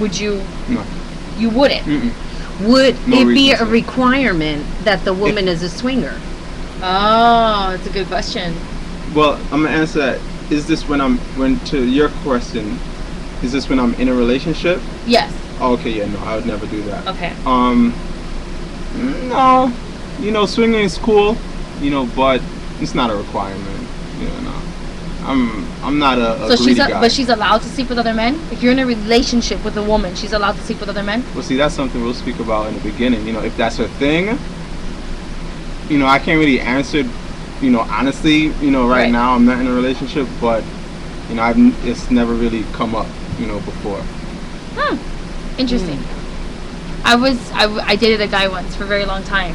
would you? No. You wouldn't. Mm-mm. Would No it be reason a to. requirement that the woman is a swinger? Oh, that's a good question. Well, I'm gonna answer that. Is this when to your question? Is this when I'm in a relationship? Yes. Oh, okay, yeah, no, I would never do that. Okay. No, you know, swinging is cool, you know, but it's not a requirement. You know, no. I'm not a So greedy guy. but she's allowed to sleep with other men. If you're in a relationship with a woman, she's allowed to sleep with other men. Well, see, that's something we'll speak about in the beginning. You know, if that's her thing, you know, I can't really answer, you know, honestly, you know, right Right. now I'm not in a relationship, but, you know, it's never really come up, you know, before. Interesting. I dated a guy once for a very long time,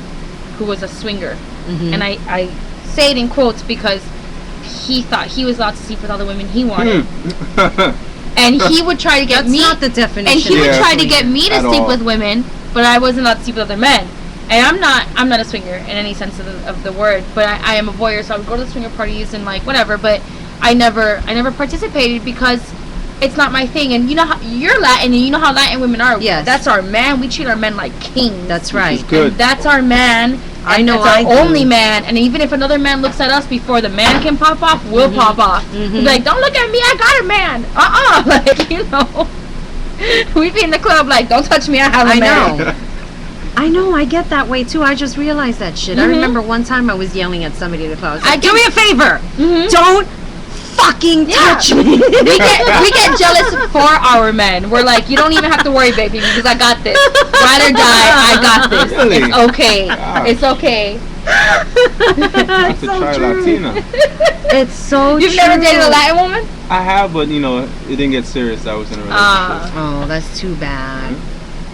who was a swinger, Mhm. and I say it in quotes because he thought he was allowed to sleep with all the women he wanted, and he would try to get That's me. not the definition. And he would Yeah. try to get me to At sleep all. with women, but I wasn't allowed to sleep with other men. And I'm not a swinger in any sense of the word, but I am a voyeur, so I would go to the swinger parties and like whatever, but I never participated because it's not my thing. And you know how you're Latin, and you know how Latin women are. Yes. That's our man. We treat our men like kings. That's Which right. is good. And that's our man. I and know that's our I do. only man. And even if another man looks at us before the man can pop off, we'll pop off. We'll be like, don't look at me, I got a man. Like, you know. We'd be in the club like, don't touch me, I have a I man. know. I know, I get that way too. I just realized that shit. I Mhm. remember one time I was yelling at somebody in the club. I was I like, get- do me a favor. Mhm. Don't fucking Yeah. touch me. we get jealous for our men. We're like, you don't even have to worry, baby, because I got this. Ride or die, I got this. Really? It's okay. Wow. It's okay. That's a so try true. Latina. It's so You've true. never dated a Latin woman? I have, but, you know, it didn't get serious. I was in a relationship. Oh, that's too bad.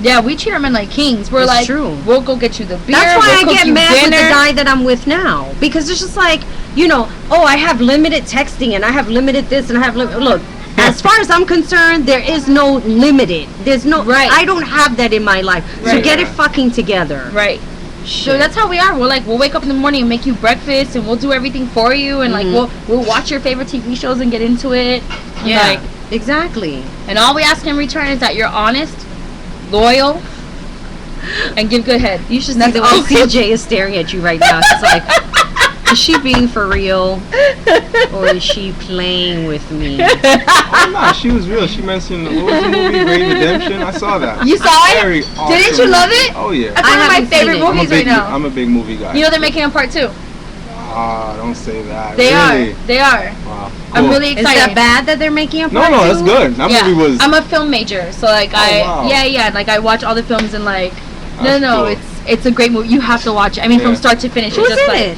Yeah, we treat our men like kings. We're It's like, true. we'll go get you the beer. That's why we'll I cook get you mad with the dinner. guy that I'm with now. Because it's just like, you know, oh, I have limited texting and I have limited this and I have look, as far as I'm concerned, there is no limited. There's no Right. I don't have that in my life. So Right. get it fucking together. Right. So that's how we are. We're like, we'll wake up in the morning and make you breakfast, and we'll do everything for you, and like we'll watch your favorite TV shows and get into it. And, Yeah. like, Exactly. and all we ask in return is that you're honest, loyal, and give good head. You should see That's the way all. CJ is staring at you right now. She's like, is she being for real? Or is she playing with me? Oh, no, she was real. She mentioned, what was the movie, Great Redemption? I saw that. You saw it? Very awesome. Didn't you love it? Oh, yeah. That's I one of my haven't seen favorite it. movies right now. I'm a big movie guy. You know they're making a part 2. Ah, don't say that. They really? are. They are. Wow. I'm Cool. really Is excited. that bad that they're making a No, part no, two? that's good. That Yeah, movie was. I'm a film major, so like wow. like I watch all the films and like That's no, cool. it's a great movie. You have to watch it. I mean, from Yeah. start to finish. Who's it's just in like it?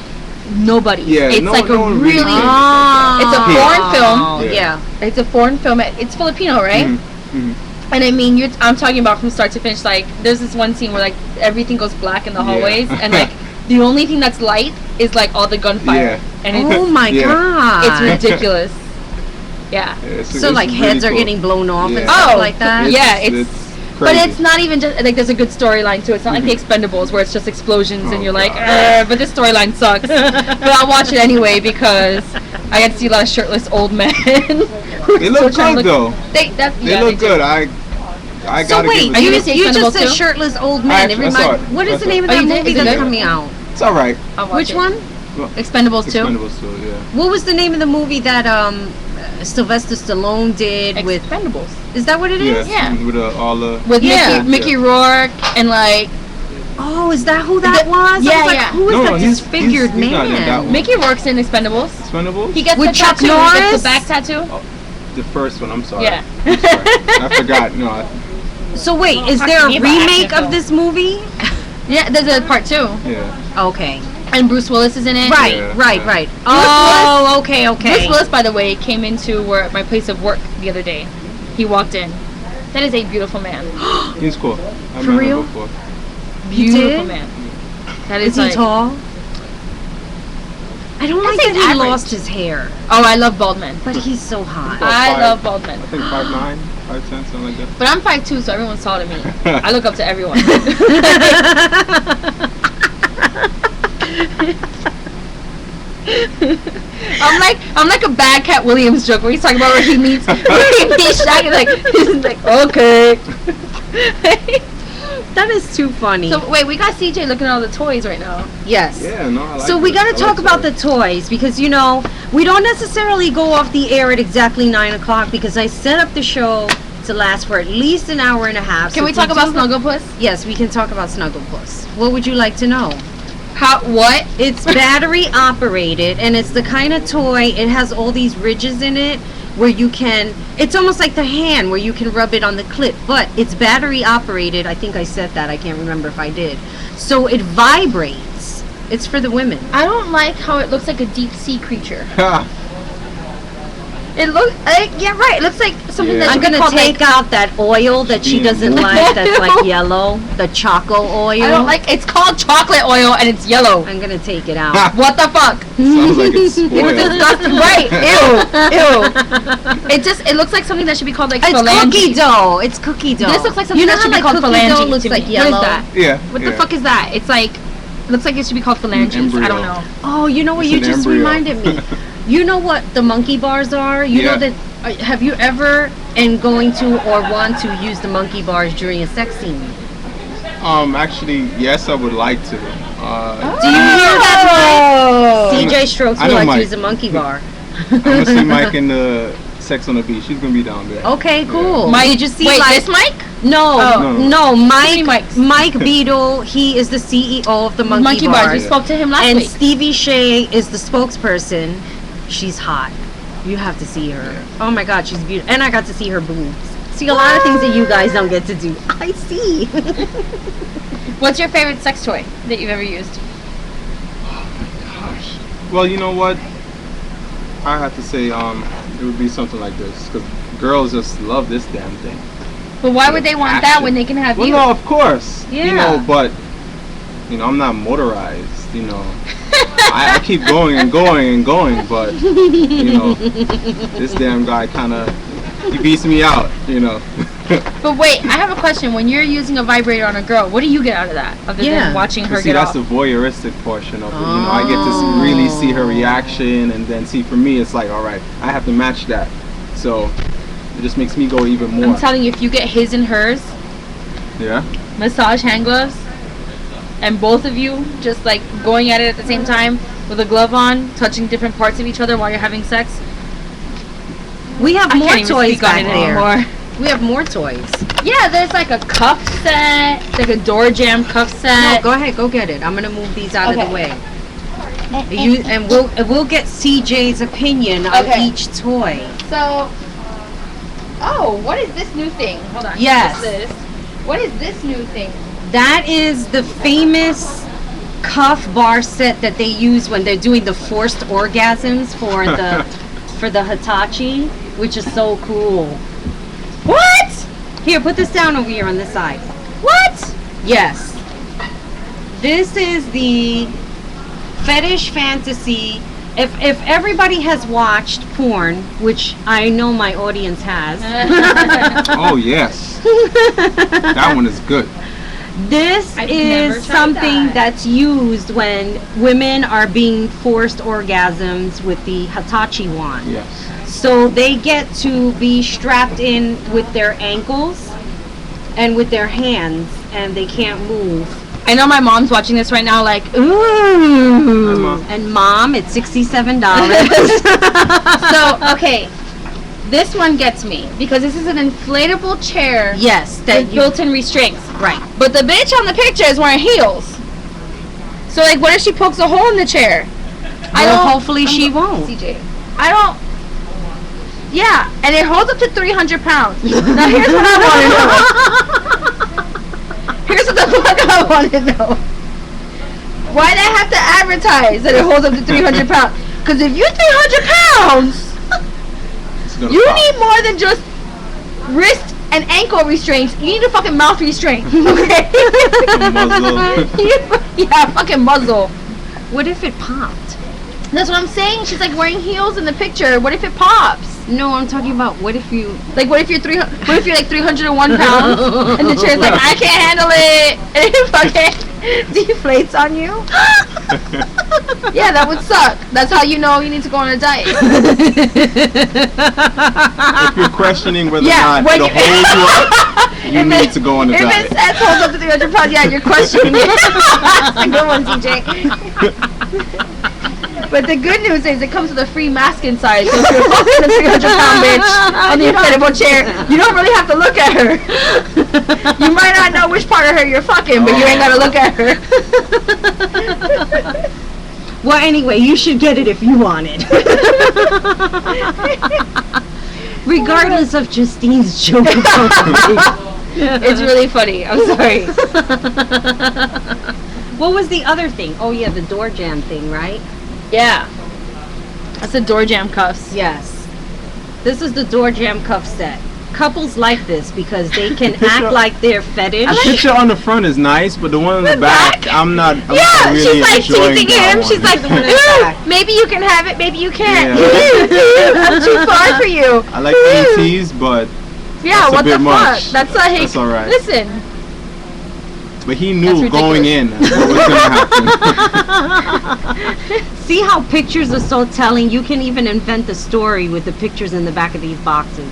nobody. Yeah, it's no- like no a one really really. knows. It's a foreign film. Yeah. It's a foreign film. It's Filipino, right? Mhm. And I mean, I'm talking about from start to finish. Like, there's this one scene where like everything goes black in the Yeah. hallways, and like the only thing that's light is like all the gunfire, Yeah. and it's Oh my Yeah. god. it's ridiculous. Yeah. Yeah, it's So like really heads are cool. getting blown off and Yeah. stuff Oh, like that? yeah, it's crazy. But it's not even just like there's a good storyline to it. It's not like the Expendables where it's just explosions and Oh, you're like, God. but this storyline sucks. But I'll watch it anyway because I get to see a lot of shirtless old men. They look good though. They Look do. good. I So gotta wait, give Are it. you you, gonna see you just Expendables said too? shirtless old I men. actually- I saw it. What is I the saw name of it. Oh, that you did? movie Is it that's good? coming out? It's all right. I'll watch Which it. one? Expendables 2. Expendables too. Yeah. What was the name of the movie that Sylvester Stallone did with? Expendables. Is that what it is? Yeah. With all the. With Yeah. Mickey Rourke and like Oh, is that who that The- was? I yeah, was like, yeah. who is No, that he's- disfigured he's not in that man? one. Mickey Rourke's in Expendables. Expendables. He gets With the Chuck tattoo. He gets Norris? the back tattoo. The first one. I'm sorry. Yeah. I'm sorry. I forgot. No. So wait, is talk there to a me about remake action of this movie? Yeah, there's a part 2. Yeah. Okay. And Bruce Willis is in it. Right, Yeah, right, yeah. right. Willis- Oh, okay, okay. Bruce Willis, by the way, came into my place of work the other day. He walked in. That is a beautiful man. He's cool. I've For met real? him before. You Beautiful did? man. That Is is he like, tall? I don't I'd like say that he average. lost his hair, Oh, I love bald men. but he's so hot. Well, I five- love bald men. I think 5'9", 5'10", something like that. But I'm 5'2", so everyone's taller than me. I look up to everyone. I'm like a bad Cat Williams joke where he's talking about where he meets Shaq and he's like okay. That is too funny. So wait, we got CJ looking at all the toys right now. yes. Yeah, no, I like So we it. got I to talk like about it. the toys because we don't necessarily go off the air at exactly 9:00 because I set up the show to last for at least an hour and a half. Can So we if talk about do- Snugglepuss? Yes, we can talk about Snugglepuss. What would you like to know? What? It's battery operated and it's the kind of toy, it has all these ridges in it where you can, it's almost like the hand where you can rub it on the clip, but it's battery operated. I think I said that. I can't remember if I did. So it vibrates. It's for the women. I don't like how it looks like a deep sea creature. Ha! It looks yeah, right. It looks like something Yeah. that I'm should be gonna called take out that oil that she Being doesn't moved. like. That's like yellow, the choco oil. I don't like. It's called chocolate oil and it's yellow. I'm gonna take it out. What the fuck? Sounds like it's It's spoiled. disgusting. Right? Ew. It just. It looks like something that should be called like It's phalange. cookie dough. It's cookie dough. This looks like something you know that should how be like called cookie phalange. dough looks to me. like yellow. What is that? Yeah. What yeah. the fuck is that? It's like. Looks like it should be called phalanges. I embryo. don't know. Oh, you know what? It's You an just embryo. reminded me. You know what the monkey bars are? You know Yeah. that. Have you ever going to or want to use the monkey bars during a sex scene? Actually, yes, I would like to. Do you hear that, Mike? Oh. CJ Strokes I would know like Mike. to use a monkey bar. I'm gonna see Mike in the Sex on the Beach. She's gonna be down there. Okay, cool. Mike, Did you see wait, like this Mike? no, Oh. no, many Mike Mikes? Mike Beadle, he is the CEO of the Monkey, Bars. We Bars. spoke to him last And week. Stevie Shea is the spokesperson. She's hot. You have to see her. Oh my god, she's beautiful. And I got to see her boobs. See a lot of things that you guys don't get to do. I see. What's your favorite sex toy that you've ever used? Gosh. Well, you know what? I have to say, it would be something like this because girls just love this damn thing. But why would they want that Action. when they can have Well, you? no, of course. You Yeah. know, but I'm not motorized. You know, I keep going and going and going, but this damn guy he beats me out. You know. But wait, I have a question. When you're using a vibrator on a girl, what do you get out of that other Yeah. than watching her But see, get that's off? the voyeuristic portion of it. I get to really see her reaction, and then see for me, it's like, all right, I have to match that. So it just makes me go even more. I'm telling you, if you get his and hers, Yeah. massage hand gloves, and both of you just like going at it at the same time with a glove on, touching different parts of each other while you're having sex. We have I more can't even toys speak on back it there. anymore. We have more toys. Yeah, there's like a cuff set, like a door jam cuff No, set. go ahead, go get it. I'm gonna move these out of Okay. the way. And we'll get CJ's opinion on Okay. each toy. So, oh, what is this new thing? Hold on. Yes. What's this? What is this new thing? That is the famous cuff bar set that they use when they're doing the forced orgasms for the Hitachi, which is so cool. What? Here, put this down over here on this side. What? Yes. This is the fetish fantasy. If everybody has watched porn, which I know my audience has, Oh yes, that one is good. this I've never is tried something that. that's used when women are being forced orgasms with the Hitachi wand. Yes. So they get to be strapped in with their ankles and with their hands, and they can't move. I know my mom's watching this right now, like, ooh. Hi, Mom. And Mom, it's $67. So, okay, this one gets me because this is an inflatable chair Yes, that with built-in restraints. right. But the bitch on the picture is wearing heels. So, like, what if she pokes a hole in the chair? Well, hopefully she won't. CJ, I don't. Yeah, and it holds up to 300 pounds. Now, here's what I want to know. Here's what the fuck I want to know. Why they have to advertise that it holds up to 300 pounds? Because if you're 300 pounds, It's gonna you pop. need more than just wrist and ankle restraints. You need a fucking mouth restraint. Okay? Muzzle. Yeah, fucking muzzle. What if it popped? That's what I'm saying. She's like wearing heels in the picture. What if it pops? No, I'm talking about what if you... Like, what if you're like 301 pounds and the chair's like, I can't handle it, and it fucking deflates on you? Yeah, that would suck. That's how you know you need to go on a diet. If you're questioning whether Yeah, or not when it'll you- hold you up, you If need it- to go on a If diet. it says holds up to 300 pounds, yeah, you're questioning it. That's a good one, TJ. But the good news is it comes with a free mask inside. So if you're fucking a 300-pound bitch on the inflatable chair, you don't really have to look at her. You might not know which part of her you're fucking, but you ain't gotta look at her. Well, anyway, you should get it if you want it. Regardless of Justine's joke about It's really funny. I'm sorry. What was the other thing? Oh, yeah, the door jam thing, right? Yeah. That's the door jam cuffs. Yes. This is the door jam cuff set. Couples like this because they can act like they're fetish. The picture on the front is nice, but the one on the back, I'm not Yeah, not really she's like enjoying teasing that him. one. She's like, The one in the "Ooh, back. maybe you can have it, maybe you can't. Yeah. I'm too far for you. I like Ooh. ETs, but Yeah, That's a what the bit fuck? much. That's a hey. That's all right. Listen, he That's knew going in what was gonna happen. See how pictures are so telling? You can even invent the story with the pictures in the back of these boxes.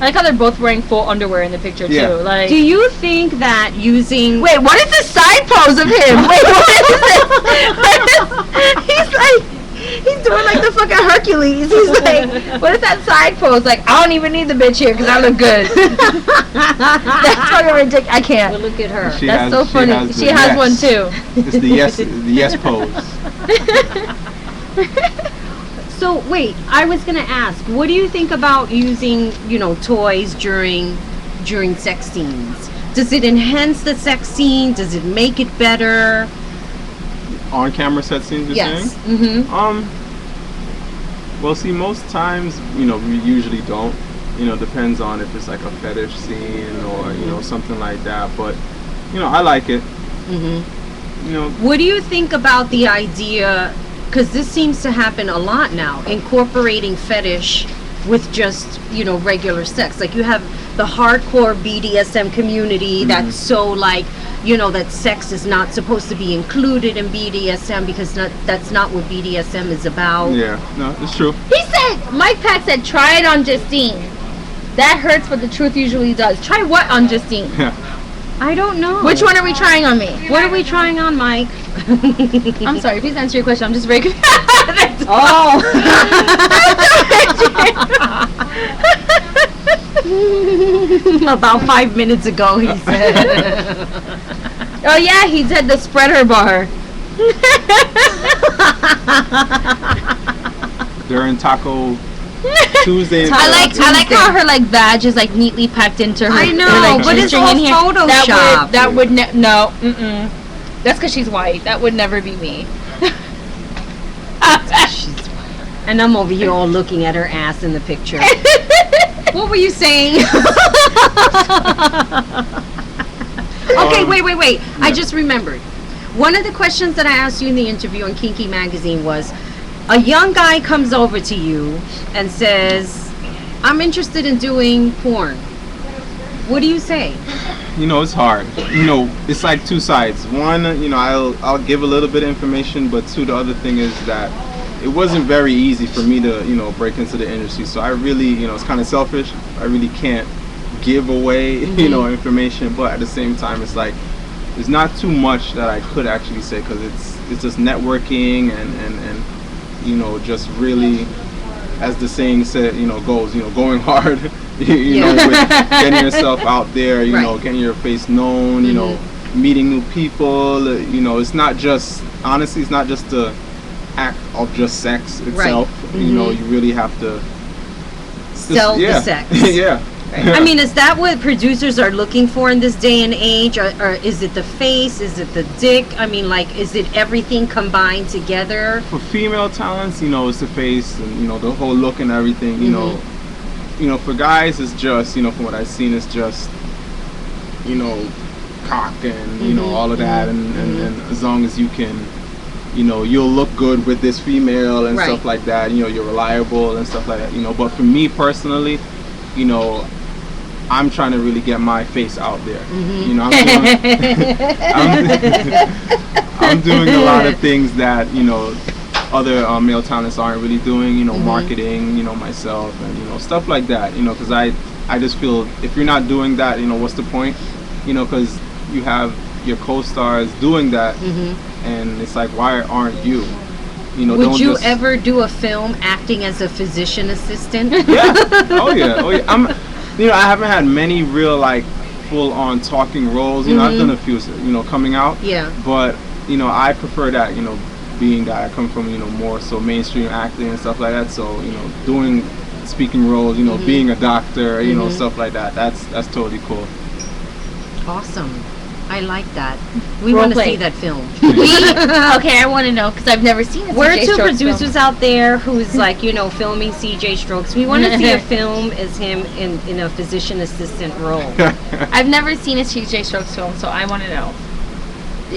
I like how they're both wearing full underwear in the picture Yeah. too. Like, Do you think that using... wait, what is the side pose of him? Wait, what is this? He's like, he's doing like the fucking Hercules. He's like, what is that side pose? Like, I don't even need the bitch here because I look good. That's fucking ridiculous. I Well, can't. look at her. She That's has- so she funny. has She the has yes. one too. It's the yes pose. So, wait, I was going to ask, what do you think about using, toys during sex scenes? Does it enhance the sex scene? Does it make it better? On camera set scenes, you're Yes. saying? Mm-hmm. Well, see, most times, we usually don't. Depends on if it's like a fetish scene or, something like that. But, I like it. Mm-hmm. What What do you think about the idea, because this seems to happen a lot now, incorporating fetish with just, regular sex? Like you have the hardcore BDSM community that's so like, that sex is not supposed to be included in BDSM because that's not what BDSM is about. Yeah, no, it's true. He said, Mike Pack said, try it on Justine. That hurts, but the truth usually does. Try what on Justine? I don't know. Which one are we trying on me? What are we trying on, Mike? I'm sorry, please answer your question. I'm just very confused. Oh. About 5 minutes ago, he said. Oh yeah, he said the spreader bar. During Taco Tuesday. and I like Tuesday. how her like badge is like neatly packed into her. I know, her, like, but it's string all in here. Photoshopped. That would no. Mm-mm. That's because she's white. That would never be me. And I'm over here all looking at her ass in the picture. What were you saying? Okay, wait. I just remembered. One of the questions that I asked you in the interview on Kinky Magazine was, a young guy comes over to you and says, I'm interested in doing porn. What do you say? It's hard. It's like two sides. One, I'll give a little bit of information, but two, the other thing is that it wasn't very easy for me to, break into the industry. So I really, it's kind of selfish. I really can't give away, information, but at the same time, it's like, there's not too much that I could actually say because it's just networking and just really, as the saying said, goes, going hard, with getting yourself out there, Right. getting your face known, meeting new people, it's not just, honestly, it's not just the act of just sex itself, you really have to Sell the sex. Yeah. I mean, is that what producers are looking for in this day and age? Or is it the face? Is it the dick? I mean, like, is it everything combined together? For female talents, it's the face and the whole look and everything. For guys, it's just from what I've seen, it's just cock and all of that, and as long as you can, you'll look good with this female and Right. stuff like that. You're reliable and stuff like that. But for me personally, I'm trying to really get my face out there. I'm doing a lot of things that other male talents aren't really doing. Marketing, myself, and stuff like that. Because I just feel if you're not doing that, what's the point? Because you have your co-stars doing that, and it's like, why aren't you? Would you ever do a film acting as a physician assistant? Yeah. Oh yeah. I haven't had many real like full-on talking roles. I've done a few, coming out. Yeah. But I prefer that. Being that I come from more so mainstream acting and stuff like that. So doing speaking roles. Being a doctor. Stuff like that. That's totally cool. Awesome. I like that. We Role want to play. see that film. Okay, I want to know because I've never seen it. We're two producers out there who's like, filming CJ Strokes. We want to see a film as him in a physician assistant role. I've never seen a CJ Strokes film, so I want to know.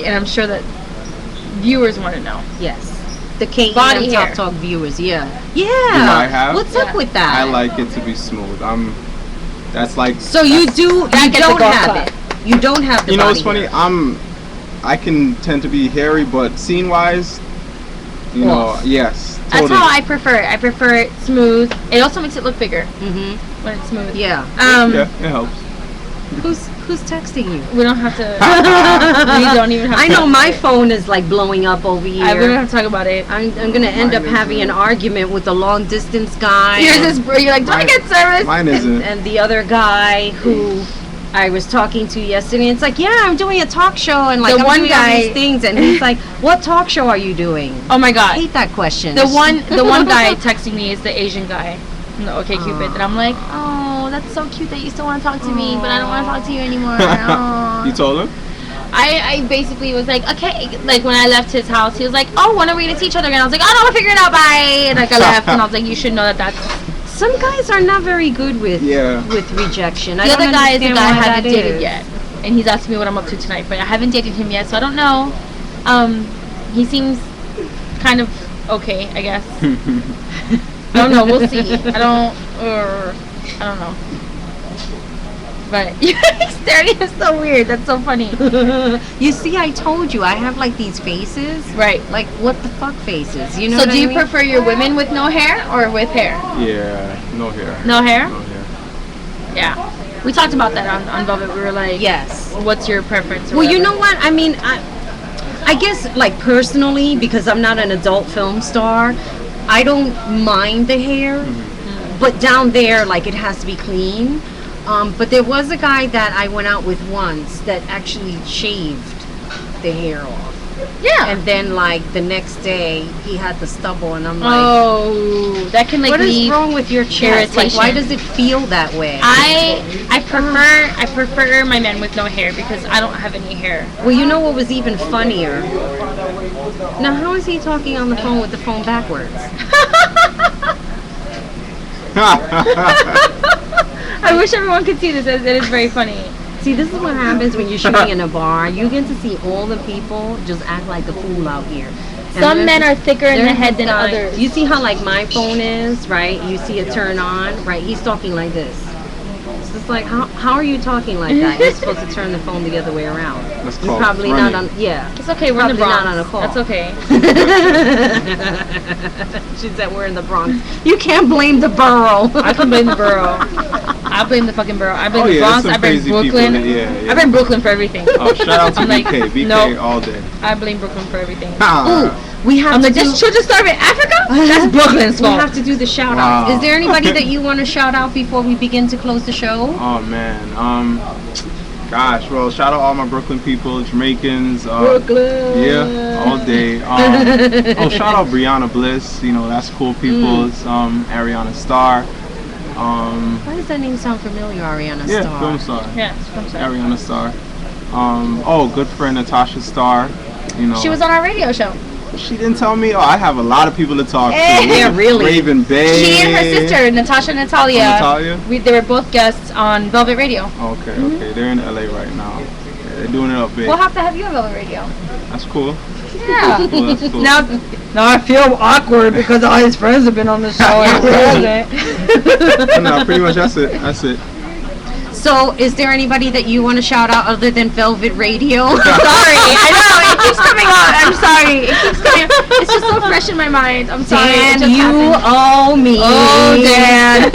And I'm sure that viewers want to know. Yes. The KEM Body Top hair. Talk viewers, yeah. Do I have? What's Yeah. up with that? I like it to be smooth. That's like. So you don't gets a golf have clap. it. You don't have the You know what's body funny? hair. I can tend to be hairy, but scene wise, Off. yes. That's Totally. how I prefer it. I prefer it smooth. It also makes it look bigger Mhm. when it's smooth. Yeah. Yeah, it helps. Who's texting you? We don't have to. We don't even have to. I know talk my about it. phone is like blowing up over We don't here. have to talk about it. I'm gonna end Mine up having an isn't. argument with the long distance guy. You're like, do I Mine- get service? Mine isn't. and the other guy who I was talking to yesterday. It's like, yeah, I'm doing a talk show and like The I'm one doing all guy- these things, and he's like, what talk show are you doing? Oh my I god. hate that question. The one guy texting me is the Asian guy from the OkCupid, and I'm like, oh, that's so cute that you still want to talk to me, but I don't want to talk to you anymore. Aw. You told him? I basically was like, okay, like when I left his house, he was like, oh, when are we gonna see each other again? I was like, oh no, we'll figure it out, bye. And like I left, and I was like, you should know that that's Some guys are not very good with Yeah. with rejection. the other guy is the understand guy I why haven't that dated is. yet, and he's asking me what I'm up to tonight, but I haven't dated him yet, so I don't know. He seems kind of okay, I guess. I don't know. We'll see. I don't know. But staring is so weird. That's so funny. You see, I told you I have like these faces, Right. like what the fuck faces. You know? So what do I you mean? prefer your women with no hair or with hair? Yeah, no hair. No hair? No hair. Yeah. We talked about that on Velvet. We were like, Yes. what's your preference? Or Well, you whatever. know what? I mean, I guess like personally, because I'm not an adult film star, I don't mind the hair, but down there, like it has to be clean. But there was a guy that I went out with once that actually shaved the hair off. Yeah. And then like the next day he had the stubble, and I'm like, Oh, that can like what is leave. wrong with your chest? Like, why irritation. does it feel that way? I prefer my men with no hair because I don't have any hair. Well, you know what was even funnier? Now, how is he talking on the phone with the phone backwards? I wish everyone could see this. It is very funny. See, this is what happens when you're shooting in a bar. You get to see all the people just act like a fool out here. And Some there's men this- are thicker in the there's head this than guy- others. You see how like my phone is, right? You see it turn on, right? He's talking like this. It's just like, how are you talking like that? You're supposed to turn the phone the other way around. That's You're called probably running. not on, yeah. It's okay. We're in the Probably Bronx. not on a call. That's okay. She said we're in the Bronx. You can't blame the borough. I can blame the borough. I blame the fucking borough. I blame Oh, the yeah, Bronx. there's I some blame crazy Brooklyn. people. Yeah. I blame Brooklyn for everything. Oh, shout out to I'm like, BK. BK no. all day. I blame Brooklyn for everything. We have I'm to like, do, this children starve in Africa? That's Brooklyn's we fault. have to do the shout Wow. outs. Is there anybody that you want to shout out before we begin to close the show? Oh man. Gosh. Well, shout out all my Brooklyn people, Jamaicans. Brooklyn. Yeah, all day. Shout out Brianna Bliss. You know, that's cool people's. Ariana Starr. Why does that name sound familiar, Ariana Yeah, Starr? film star. Yeah, I'm sorry. Ariana Starr. Good friend Natasha Starr. You know, She was on our radio show. She didn't tell me. Oh, I have a lot of people to talk to. Yeah, really. Raven Bay. She and her sister, Natasha and Natalia. Natalia? They were both guests on Velvet Radio. Okay, okay. They're in LA right now. Yeah, they're doing it up big. We'll have to have you on Velvet Radio. That's cool. Yeah. That's cool. That's cool. Now I feel awkward because all his friends have been on the show and he hasn't. No, pretty much that's it. That's it. So, is there anybody that you want to shout out other than Velvet Radio? Sorry, I know it keeps coming up. I'm sorry, it keeps coming up. It's just so fresh in my mind. I'm sorry. it Dan, just you happened. owe me. Oh, Dan.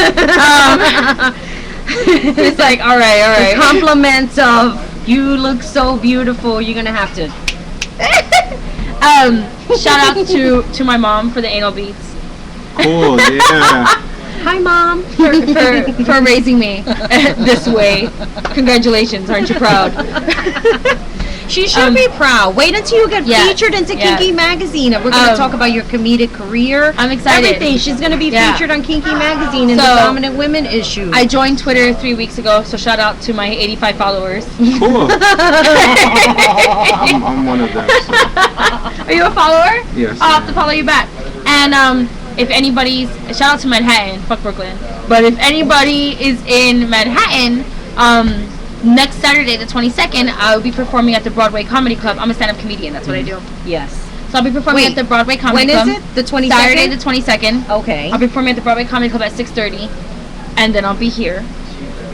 It's like, all right. Compliments of you look so beautiful. You're gonna have to. Shout out to my mom for the anal beads. Cool. Yeah. Hi, Mom. for raising me this way. Congratulations, aren't you proud? She should be proud. Wait until you get Yeah, featured into yeah. Kinky Magazine, and we're going to talk about your comedic career. I'm excited. Everything. She's going to be Yeah. featured on Kinky Magazine in the So, Dominant Women issue. I joined Twitter 3 weeks ago, so shout out to my 85 followers. Cool. I'm one of them. So. Are you a follower? Yes. I'll have to follow you back. And if anybody's, shout out to Manhattan, fuck Brooklyn. But if anybody is in Manhattan, next Saturday, the 22nd, I will be performing at the Broadway Comedy Club. I'm a stand-up comedian. That's what I do. Yes. So I'll be performing Wait, at the Broadway Comedy When Club. is it? The 22nd? Saturday, the 22nd. Okay. I'll be performing at the Broadway Comedy Club at 6:30, and then I'll be here.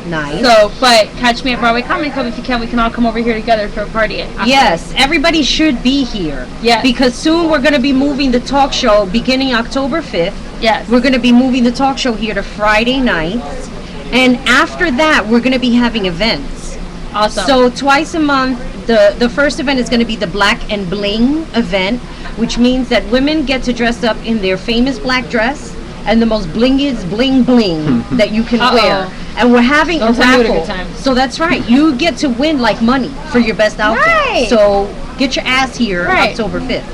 Nice. So, but catch me at Broadway Comedy Club if you can. We can all come over here together for a party. after. Yes, everybody should be here. Yes. Because soon we're going to be moving the talk show beginning October 5th. Yes. We're going to be moving the talk show here to Friday nights. And after that, we're going to be having events. Awesome. So twice a month, the first event is going to be the Black and Bling event, which means that women get to dress up in their famous black dress and the most blingest bling bling that you can wear. And we're having Don't a tell me what a raffle. good time. So that's right. You get to win like money for your best outfit. Right. So get your ass here Right. October 5th.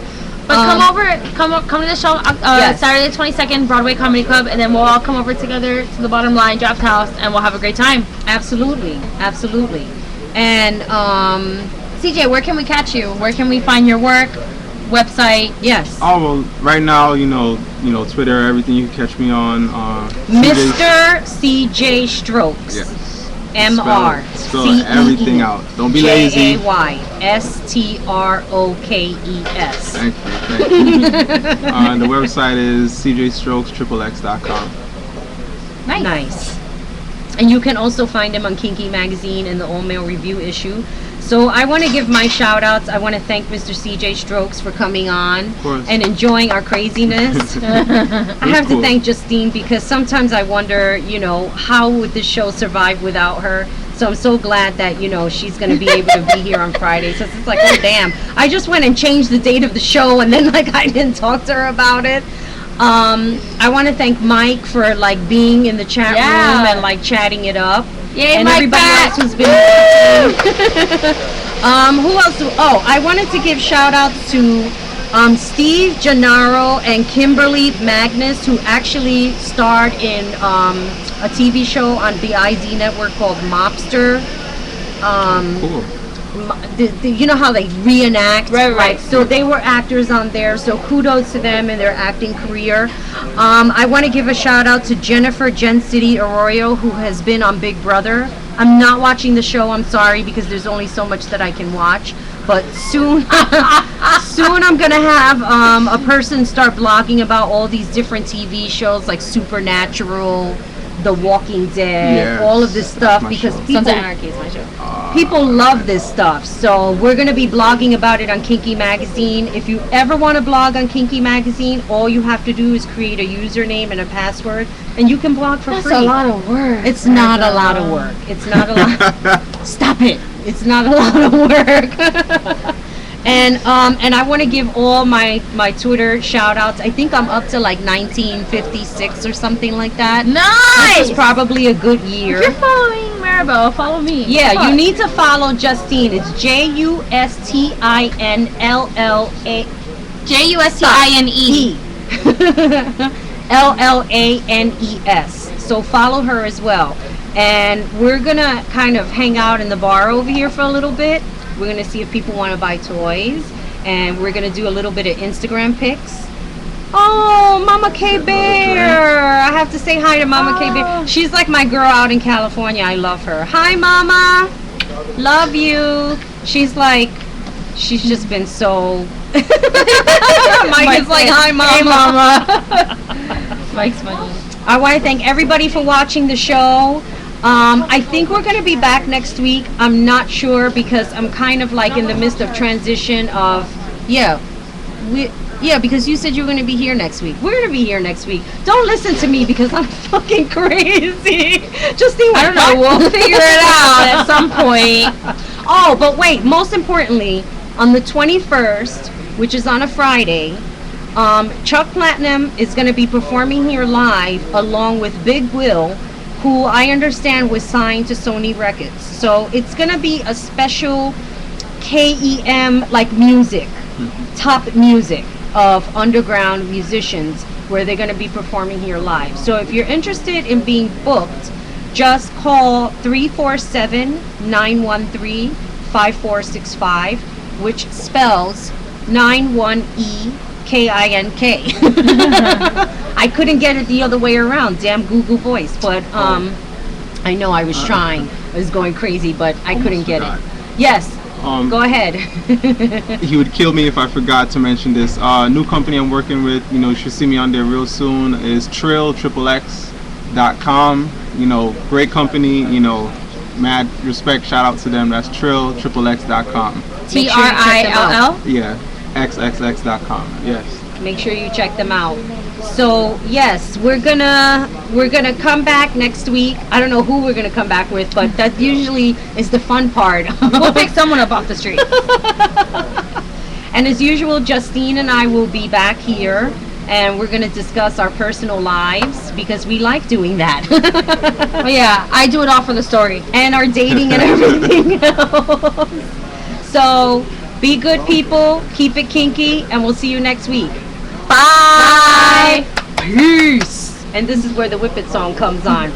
But come to the show Yes. Saturday the 22nd, Broadway Comedy Club, and then we'll all come over together to the Bottom Line Draft House, and we'll have a great time. Absolutely. Absolutely. And CJ, where can we catch you? Where can we find your work? Website? yes. Oh well, right now, you know, Twitter, everything you can catch me on. Mr. CJ Strokes. Yes. MR. Spell everything out. Don't be lazy. JAYSTROKES. Thank you. The website is cjstrokesxxx.com. Nice. And you can also find him on Kinky Magazine and the All Male Review issue. So I want to give my shout outs. I want to thank Mr. CJ Strokes for coming on Of course. and enjoying our craziness. I have to thank Justine because sometimes I wonder, how would this show survive without her? So I'm so glad that, she's going to be able to be here on Friday. So it's like, oh, damn. I just went and changed the date of the show and then, I didn't talk to her about it. I want to thank Mike for, being in the chat room and, chatting it up. Yay, and Mike everybody back. else who's been who else? I wanted to give shout outs to Steve Gennaro and Kimberly Magnus, who actually starred in a TV show on the ID network called Mobster. Cool. You know how they reenact, Right. So they were actors on there, so kudos to them in their acting career. I want to give a shout out to Jennifer Gen City Arroyo, who has been on Big Brother. I'm not watching the show, I'm sorry, because there's only so much that I can watch, but soon I'm gonna have a person start blogging about all these different TV shows like Supernatural, The Walking Dead, Yes, all of this stuff, my because show. Sons people of Anarchy is my show. People love this stuff, so we're going to be blogging about it on Kinky Magazine. If you ever want to blog on Kinky Magazine, all you have to do is create a username and a password, and you can blog for That's free. a lot of work. It's not a lot of work. It's not a lot. Stop it. It's not a lot of work. And I want to give all my Twitter shout outs. I think I'm up to 1956 or something like that. Nice! This is probably a good year. If you're following Maribel, follow me. Yeah, Fuck. you need to follow Justine. It's JUSTINLLA. JUSTINE. LLANES. So follow her as well. And we're gonna kind of hang out in the bar over here for a little bit. We're gonna see if people want to buy toys, and we're gonna do a little bit of Instagram pics. Oh, Mama K Bear! I have to say hi to Mama K Bear. She's like my girl out in California. I love her. Hi, Mama. Love you. She's just been so. Mike is like, hi, Mama. Hey, Mama. Mike's funny. I want to thank everybody for watching the show. I think we're going to be back next week. I'm not sure because I'm kind of like in the midst of transition of, because you said you were going to be here next week. We're going to be here next week. Don't listen to me because I'm fucking crazy. Justine, I don't know. We'll figure it out at some point. Oh, but wait. Most importantly, on the 21st, which is on a Friday, Chuck Platinum is going to be performing here live along with Big Will, who I understand was signed to Sony Records. So it's going to be a special KEM like music, top music of underground musicians where they're going to be performing here live. So if you're interested in being booked, just call 347-913-5465, which spells 91EKINK. I couldn't get it the other way around, damn Google Voice, but I know I was trying. I was going crazy, but I couldn't get it. Yes. Go ahead. He would kill me if I forgot to mention this. New company I'm working with, you should see me on there real soon, is TrillXXX.com. Great company, mad respect, shout out to them. That's TrillXXX.com. TRILL? Yeah, XXX.com. Yes. Make sure you check them out. So yes, we're gonna come back next week. I don't know who we're gonna come back with, but that usually is the fun part. We'll pick someone up off the street. And as usual, Justine and I will be back here, and we're gonna discuss our personal lives because we like doing that. Oh yeah, I do it all for the story. And our dating and everything else. So be good people, keep it kinky, and we'll see you next week. Bye. Peace. And this is where the Whip It song comes on.